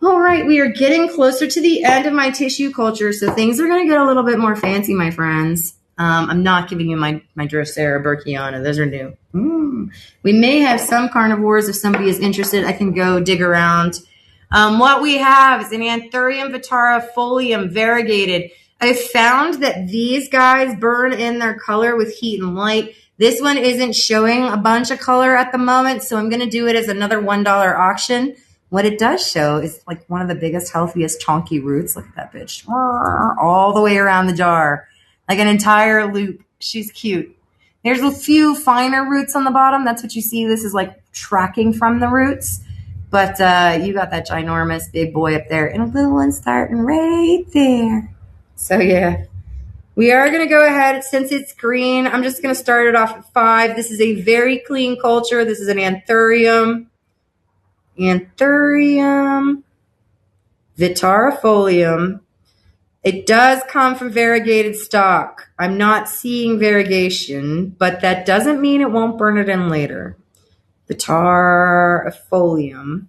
All right, we are getting closer to the end of my tissue culture, so things are going to get a little bit more fancy, my friends. I'm not giving you my Drosera Burkiana. Those are new. We may have some carnivores. If somebody is interested, I can go dig around. What we have is an Anthurium vitara folium variegated. I found that these guys burn in their color with heat and light. This one isn't showing a bunch of color at the moment, so I'm going to do it as another $1 auction. What it does show is like one of the biggest, healthiest, chonky roots. Look at that bitch. All the way around the jar. Like an entire loop. She's cute. There's a few finer roots on the bottom. That's what you see. This is like tracking from the roots. But you got that ginormous big boy up there and a little one starting right there. So yeah, we are going to go ahead. Since it's green, I'm just going to start it off at 5. This is a very clean culture. This is an anthurium. Anthurium vitarifolium. It does come from variegated stock. I'm not seeing variegation, but that doesn't mean it won't burn it in later. Vitarifolium.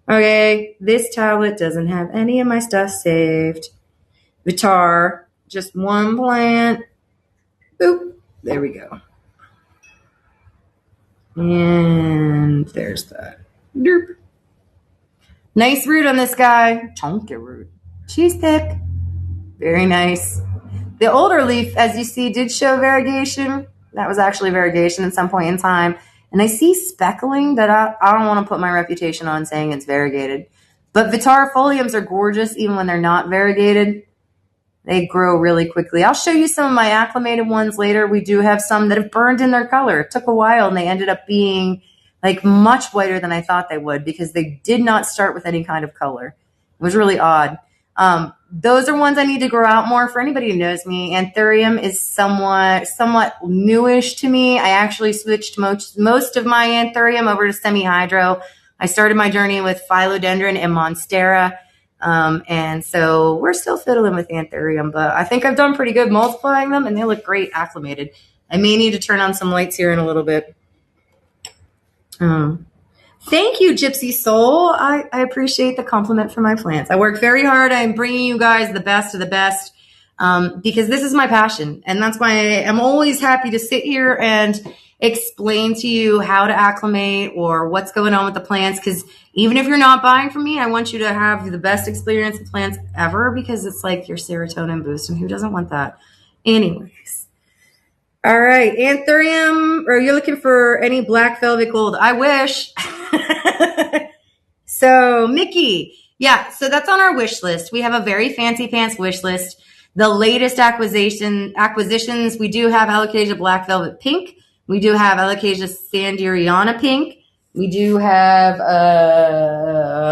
Okay, this tablet doesn't have any of my stuff saved. Vitar, just one plant. Boop. There we go. And there's that. Derp. Nice root on this guy. Chunky root. She's thick. Very nice. The older leaf, as you see, did show variegation. That was actually variegation at some point in time. And I see speckling that I don't want to put my reputation on saying it's variegated. But vitarifoliums are gorgeous even when they're not variegated. They grow really quickly. I'll show you some of my acclimated ones later. We do have some that have burned in their color. It took a while, and they ended up being like much whiter than I thought they would because they did not start with any kind of color. It was really odd. Those are ones I need to grow out more. For anybody who knows me, anthurium is somewhat newish to me. I actually switched most of my anthurium over to semi-hydro. I started my journey with philodendron and monstera. And so we're still fiddling with anthurium, but I think I've done pretty good multiplying them and they look great acclimated. I may need to turn on some lights here in a little bit. Thank you, Gypsy Soul. I appreciate the compliment for my plants. I work very hard. I'm bringing you guys the best of the best because this is my passion. And that's why I'm always happy to sit here and explain to you how to acclimate or what's going on with the plants. Because even if you're not buying from me, I want you to have the best experience with plants ever because it's like your serotonin boost. And who doesn't want that? Anyways. All right. Anthurium, or you're looking for any black velvet gold? I wish. So Mickey, yeah, so that's on our wish list. We have a very fancy pants wish list. The latest acquisitions, we do have Alocasia Black Velvet Pink. We do have Alocasia Sanderiana Pink. We do have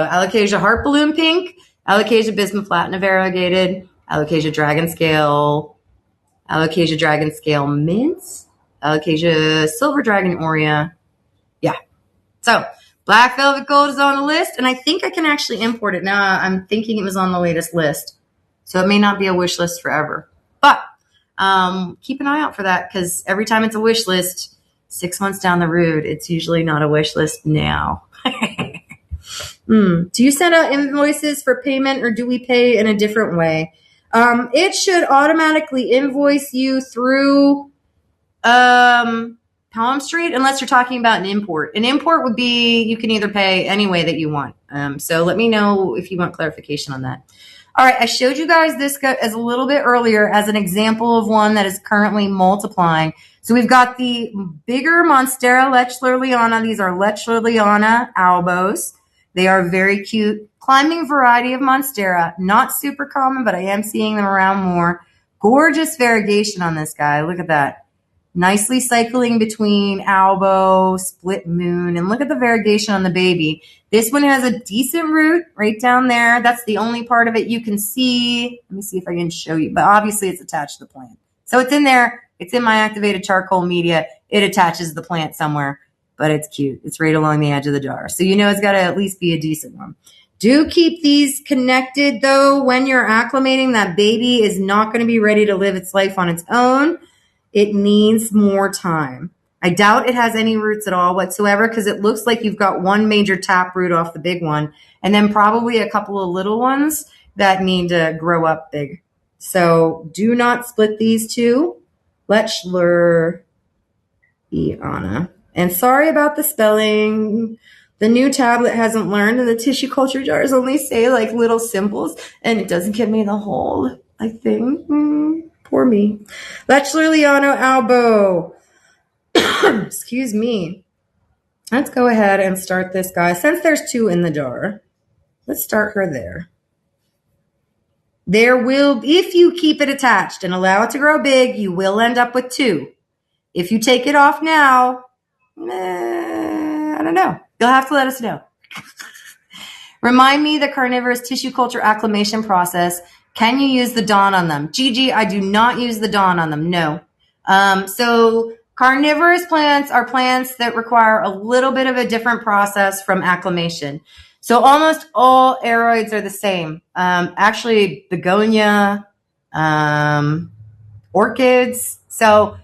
Alocasia Heart Balloon Pink, Alocasia Bismuplatina Variegated, Alocasia Dragon Scale Mint, Alocasia Silver Dragon Aurea. Yeah. So Black Velvet Gold is on the list, and I think I can actually import it. Now I'm thinking it was on the latest list. So it may not be a wish list forever. But keep an eye out for that because every time it's a wish list, 6 months down the road, it's usually not a wish list now. Do you send out invoices for payment or do we pay in a different way? It should automatically invoice you through Palm Street unless you're talking about an import. An import would be you can either pay any way that you want. So let me know if you want clarification on that. All right, I showed you guys this as a little bit earlier as an example of one that is currently multiplying. So we've got the bigger Monstera Lechlerliana. These are Lechlerliana albos. They are very cute. Climbing variety of Monstera. Not super common, but I am seeing them around more. Gorgeous variegation on this guy. Look at that. Nicely cycling between albo, split moon, and look at the variegation on the baby. This one has a decent root right down there. That's the only part of it you can see. Let me see if I can show you, but obviously it's attached to the plant. So it's in there. It's in my activated charcoal media. It attaches the plant somewhere, but it's cute. It's right along the edge of the jar. So you know it's got to at least be a decent one. Do keep these connected, though, when you're acclimating. That baby is not going to be ready to live its life on its own. It needs more time. I doubt it has any roots at all whatsoever because it looks like you've got one major tap root off the big one and then probably a couple of little ones that need to grow up big. So do not split these two. Lechlerliana. And sorry about the spelling. The new tablet hasn't learned and the tissue culture jars only say like little symbols and it doesn't give me the whole I think. Poor me. Lech Liliano Albo. Excuse me. Let's go ahead and start this guy. Since there's 2 in the jar, let's start her there. There will, if you keep it attached and allow it to grow big, you will end up with 2. If you take it off now, I don't know. You'll have to let us know. Remind me the carnivorous tissue culture acclimation process. Can you use the Dawn on them? Gigi, I do not use the Dawn on them. No. So carnivorous plants are plants that require a little bit of a different process from acclimation. So almost all aroids are the same. Actually, begonia, orchids. So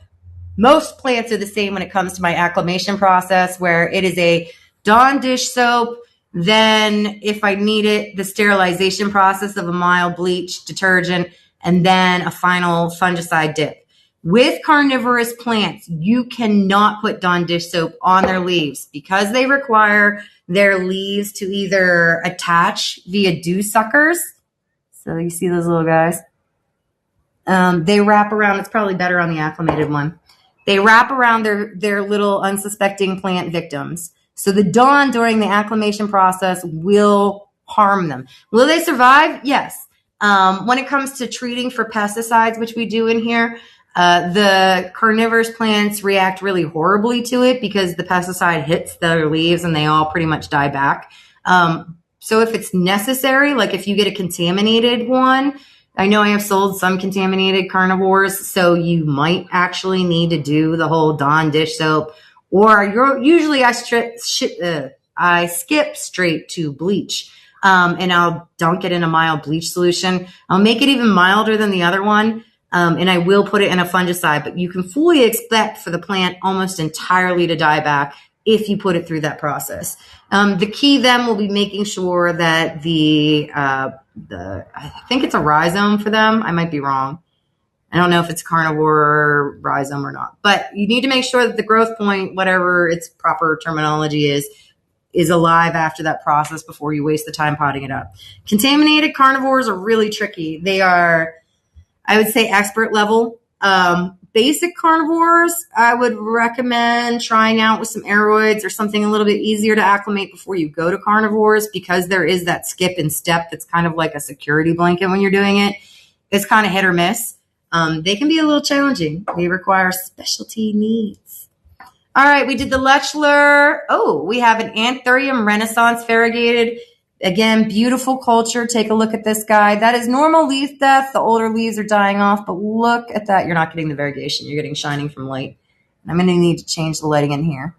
most plants are the same when it comes to my acclimation process, where it is a Dawn dish soap. Then if I need it, the sterilization process of a mild bleach, detergent, and then a final fungicide dip. With carnivorous plants, you cannot put Dawn dish soap on their leaves because they require their leaves to either attach via dew suckers. So you see those little guys? They wrap around. It's probably better on the acclimated one. They wrap around their little unsuspecting plant victims. So the Dawn during the acclimation process will harm them. Will they survive? Yes. When it comes to treating for pesticides, which we do in here, the carnivorous plants react really horribly to it because the pesticide hits their leaves and they all pretty much die back. So if it's necessary, like if you get a contaminated one, I know I have sold some contaminated carnivores, so you might actually need to do the whole Dawn dish soap. Or usually I skip straight to bleach, and I'll dunk it in a mild bleach solution. I'll make it even milder than the other one, and I will put it in a fungicide. But you can fully expect for the plant almost entirely to die back if you put it through that process. The key then will be making sure that I think it's a rhizome for them. I might be wrong. I don't know if it's carnivore rhizome or not, but you need to make sure that the growth point, whatever its proper terminology is alive after that process before you waste the time potting it up. Contaminated carnivores are really tricky. They are, I would say, expert level. Basic carnivores, I would recommend trying out with some aroids or something a little bit easier to acclimate before you go to carnivores, because there is that skip and step that's kind of like a security blanket when you're doing it. It's kind of hit or miss. They can be a little challenging. They require specialty needs. All right, we did the Lechler. Oh, we have an Anthurium Renaissance variegated. Again, beautiful culture. Take a look at this guy. That is normal leaf death. The older leaves are dying off, but look at that. You're not getting the variegation. You're getting shining from light. And I'm going to need to change the lighting in here.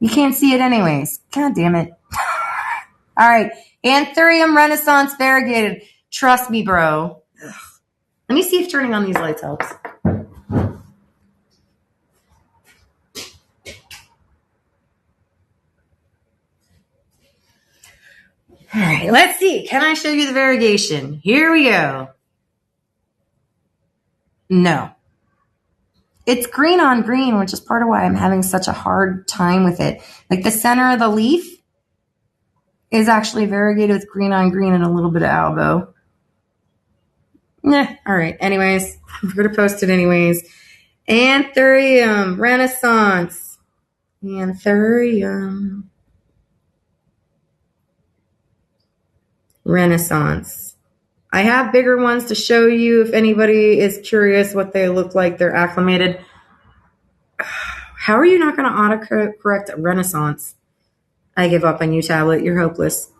You can't see it anyways. God damn it. All right, Anthurium Renaissance variegated. Trust me, bro. Ugh. Let me see if turning on these lights helps. All right, let's see. Can I show you the variegation? Here we go. No. It's green on green, which is part of why I'm having such a hard time with it. Like the center of the leaf is actually variegated with green on green and a little bit of albo. All right. Anyways, I'm going to post it anyways. Anthurium Renaissance. Anthurium Renaissance. I have bigger ones to show you if anybody is curious what they look like. They're acclimated. How are you not going to autocorrect Renaissance? I give up on you, tablet. You're hopeless.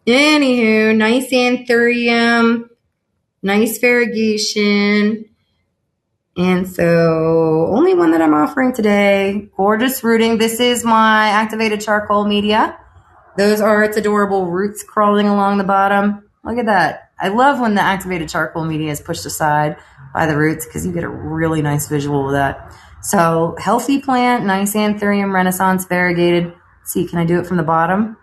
Anywho, nice Anthurium. Nice variegation. And so only one that I'm offering today. Gorgeous rooting. This is my activated charcoal media. Those are its adorable roots crawling along the bottom. Look at that. I love when the activated charcoal media is pushed aside by the roots because you get a really nice visual with that. So healthy plant, nice Anthurium Renaissance variegated. See, can I do it from the bottom?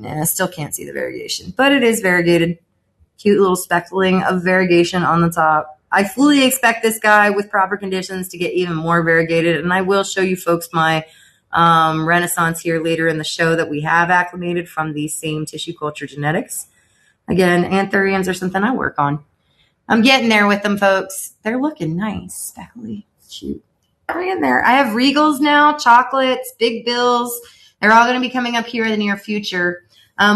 I still can't see the variegation, but it is variegated. Cute little speckling of variegation on the top. I fully expect this guy with proper conditions to get even more variegated, and I will show you folks my Renaissance here later in the show that we have acclimated from these same tissue culture genetics. Again, anthuriums are something I work on. I'm getting there with them, folks. They're looking nice, speckly. Shoot. We're in there. I have Regals now, chocolates, big bills. They're all going to be coming up here in the near future.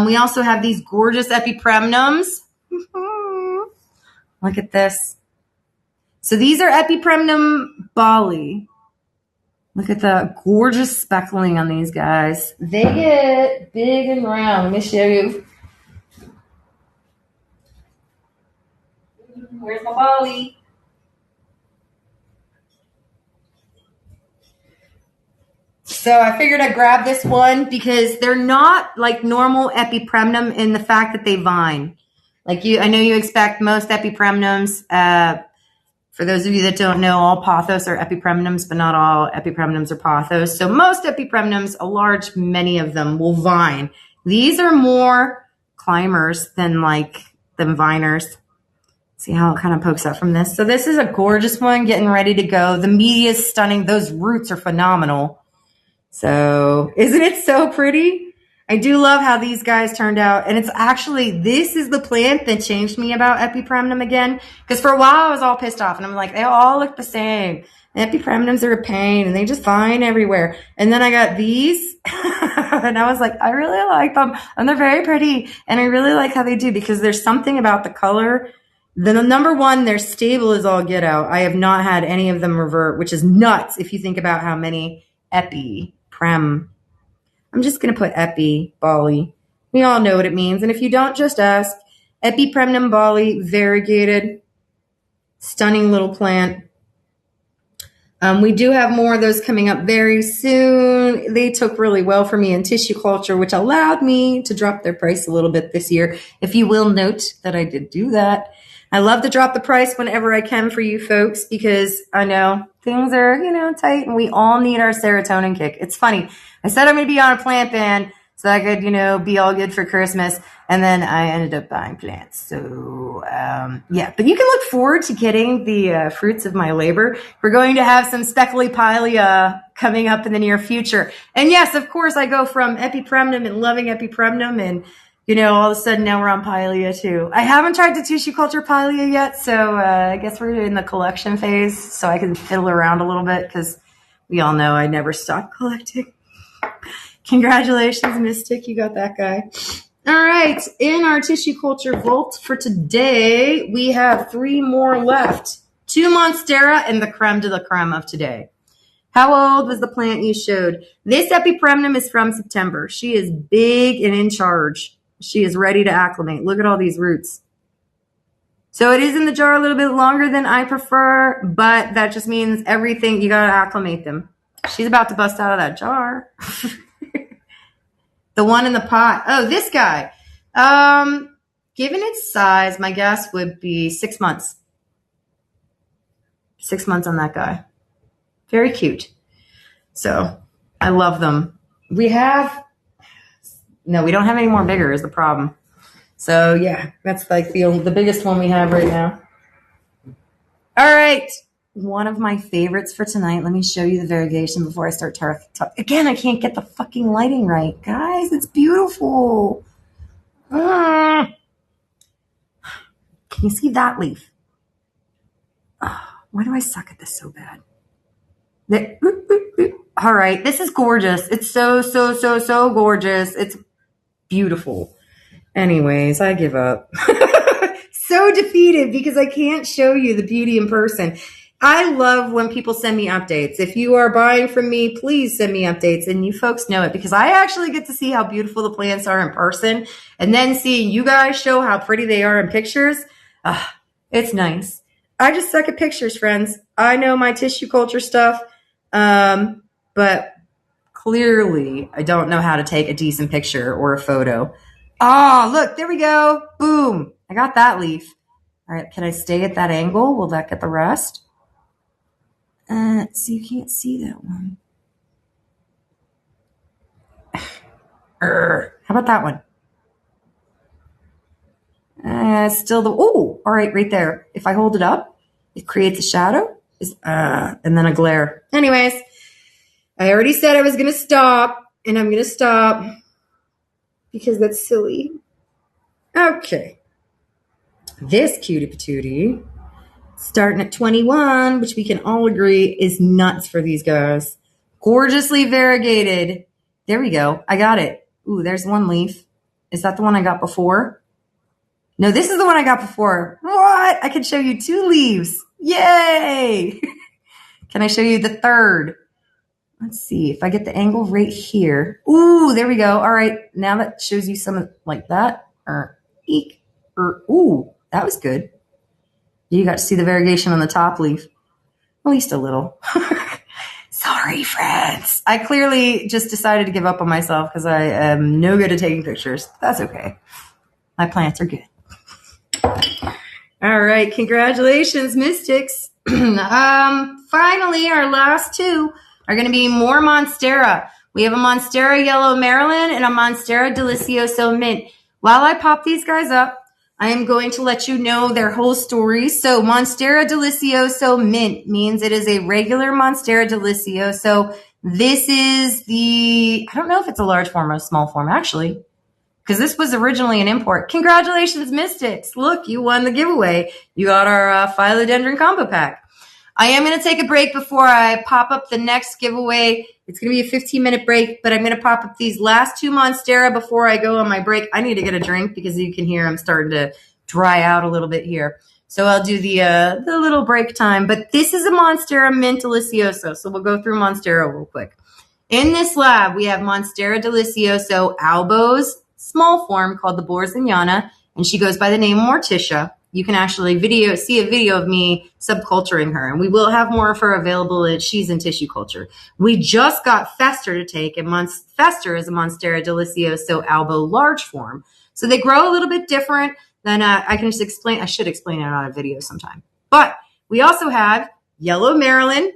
We also have these gorgeous epipremnums. Look at this. So these are epipremnum Bali. Look at the gorgeous speckling on these guys. They get big and round. Let me show you. Where's my Bali? So I figured I'd grab this one because they're not like normal epipremnum in the fact that they vine. Like I know you expect most epipremnums. For those of you that don't know, all pothos are epipremnums, but not all epipremnums are pothos. So most epipremnums, many of them will vine. These are more climbers than viners. See how it kind of pokes up from this. So this is a gorgeous one getting ready to go. The media is stunning. Those roots are phenomenal. So isn't it so pretty? I do love how these guys turned out. And it's actually, this is the plant that changed me about epipremnum again. Because for a while I was all pissed off and I'm like, they all look the same. Epipremnums are a pain and they just vine everywhere. And then I got these and I was like, I really like them and they're very pretty. And I really like how they do because there's something about the color. The number one, they're stable as all get out. I have not had any of them revert, which is nuts if you think about how many epiprem. I'm just going to put epi, Bali. We all know what it means. And if you don't, just ask. Epipremnum Bali, variegated, stunning little plant. We do have more of those coming up very soon. They took really well for me in tissue culture, which allowed me to drop their price a little bit this year. If you will note that I did do that. I love to drop the price whenever I can for you folks because I know things are, tight and we all need our serotonin kick. It's funny. I said I'm going to be on a plant ban so I could, be all good for Christmas. And then I ended up buying plants. So, yeah, but you can look forward to getting the fruits of my labor. We're going to have some speckly pilea coming up in the near future. And yes, of course, I go from epipremnum and loving epipremnum and all of a sudden now we're on pilea too. I haven't tried the tissue culture pilea yet, so I guess we're in the collection phase so I can fiddle around a little bit because we all know I never stop collecting. Congratulations, Mystic. You got that guy. All right. In our tissue culture vault for today, we have 3 more left. 2 Monstera and the creme de la creme of today. How old was the plant you showed? This epipremnum is from September. She is big and in charge. She is ready to acclimate. Look at all these roots. So it is in the jar a little bit longer than I prefer, but that just means everything, you got to acclimate them. She's about to bust out of that jar. The one in the pot. Oh, this guy. Given its size, my guess would be 6 months. 6 months on that guy. Very cute. So I love them. We don't have any more bigger is the problem. So yeah, that's like the biggest one we have right now. All right. One of my favorites for tonight. Let me show you the variegation before I start talking. Again, I can't get the fucking lighting right. Guys, it's beautiful. Can you see that leaf? Why do I suck at this so bad? All right. This is gorgeous. It's so gorgeous. It's beautiful. Anyways, I give up. So defeated because I can't show you the beauty in person. I love when people send me updates. If you are buying from me, please send me updates. And you folks know it because I actually get to see how beautiful the plants are in person. And then seeing you guys show how pretty they are in pictures. It's nice. I just suck at pictures, friends. I know my tissue culture stuff. But clearly I don't know how to take a decent picture or a photo. Oh, look, there we go. Boom. I got that leaf. All right. Can I stay at that angle? Will that get the rest? So you can't see that one. How about that one? All right, right there. If I hold it up, it creates a shadow and then a glare. Anyways, I already said I was going to stop, and I'm going to stop because that's silly. Okay. This cutie patootie, starting at 21, which we can all agree is nuts for these guys. Gorgeously variegated. There we go. I got it. Ooh, there's one leaf. Is that the one I got before? No, this is the one I got before. What? I can show you 2 leaves. Yay! Can I show you the third? Let's see if I get the angle right here. Ooh, there we go. All right. Now that shows you some like that. Eek. Ooh, that was good. You got to see the variegation on the top leaf. At least a little. Sorry, friends. I clearly just decided to give up on myself because I am no good at taking pictures. That's okay. My plants are good. All right. Congratulations, Mystics. Finally, our last 2 are going to be more Monstera. We have a Monstera Yellow Maryland and a Monstera Delicioso Mint. While I pop these guys up, I am going to let you know their whole story. So Monstera Delicioso Mint means it is a regular Monstera Delicioso. This is I don't know if it's a large form or a small form, actually, because this was originally an import. Congratulations, Mystics. Look, you won the giveaway. You got our Philodendron Combo Pack. I am going to take a break before I pop up the next giveaway. It's going to be a 15-minute break, but I'm going to pop up these last 2 Monstera before I go on my break. I need to get a drink because you can hear I'm starting to dry out a little bit here. So I'll do the little break time. But this is a Monstera Mint Delicioso, so we'll go through Monstera real quick. In this lab, we have Monstera Delicioso Albo's small form called the Borzignana, and she goes by the name Morticia. You can actually see a video of me subculturing her, and we will have more of her available. She's in tissue culture. We just got Fester to take, and Fester is a Monstera Delicioso Albo large form. So they grow a little bit different than I can just explain. I should explain it on a video sometime. But we also have Yellow Maryland,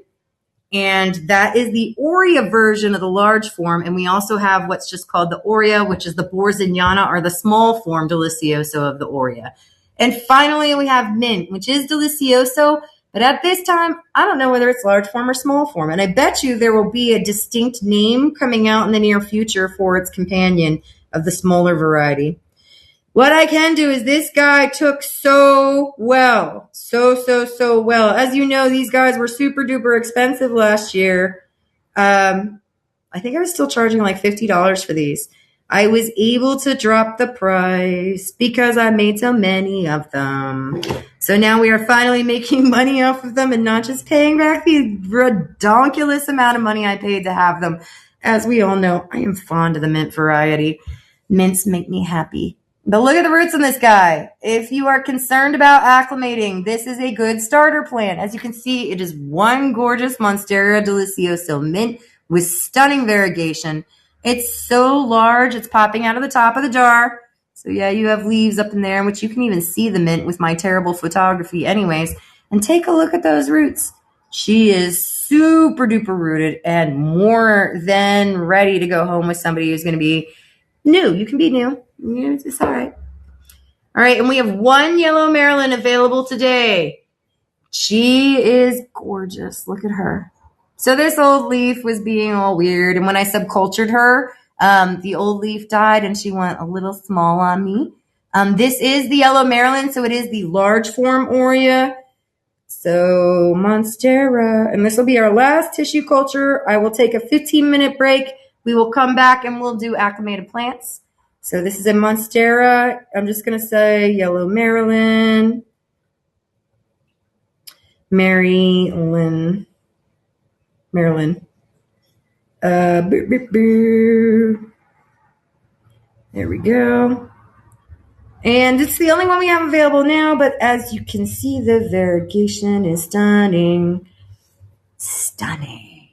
and that is the Aurea version of the large form. And we also have what's just called the Aurea, which is the Borzignana, or the small form Delicioso of the Aurea. And finally, we have Mint, which is Delicioso, but at this time, I don't know whether it's large form or small form. And I bet you there will be a distinct name coming out in the near future for its companion of the smaller variety. What I can do is this guy took so well. So well. As you know, these guys were super duper expensive last year. I think I was still charging like $50 for these. I was able to drop the price because I made so many of them. So now we are finally making money off of them and not just paying back the redonkulous amount of money I paid to have them. As we all know, I am fond of the mint variety. Mints make me happy. But look at the roots on this guy. If you are concerned about acclimating, this is a good starter plant. As you can see, it is one gorgeous Monstera Delicioso mint with stunning variegation. It's so large, it's popping out of the top of the jar. So yeah, you have leaves up in there, which you can even see the mint with my terrible photography anyways. And take a look at those roots. She is super duper rooted and more than ready to go home with somebody who's going to be new. You can be new. It's all right. All right, and we have one Yellow Maryland available today. She is gorgeous. Look at her. So this old leaf was being all weird, and when I subcultured her, the old leaf died, and she went a little small on me. This is the Yellow Maryland, so it is the large form Aurea. So Monstera, and this will be our last tissue culture. I will take a 15-minute break. We will come back, and we'll do acclimated plants. So this is a Monstera. I'm just going to say Yellow Maryland. Maryland. There we go. And it's the only one we have available now, but as you can see, the variegation is stunning. Stunning.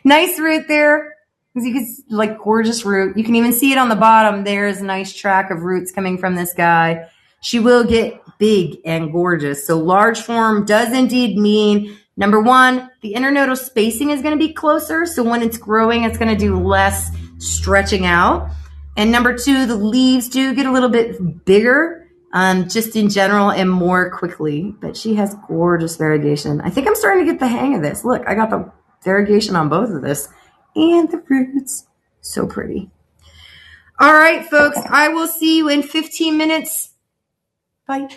Nice root there. As you can see, like gorgeous root. You can even see it on the bottom. There's a nice track of roots coming from this guy. She will get big and gorgeous. So large form does indeed mean, number one, the internodal spacing is going to be closer. So when it's growing, it's going to do less stretching out. And number two, the leaves do get a little bit bigger, just in general and more quickly. But she has gorgeous variegation. I think I'm starting to get the hang of this. Look, I got the variegation on both of this. And the roots, so pretty. All right, folks, I will see you in 15 minutes. Bye.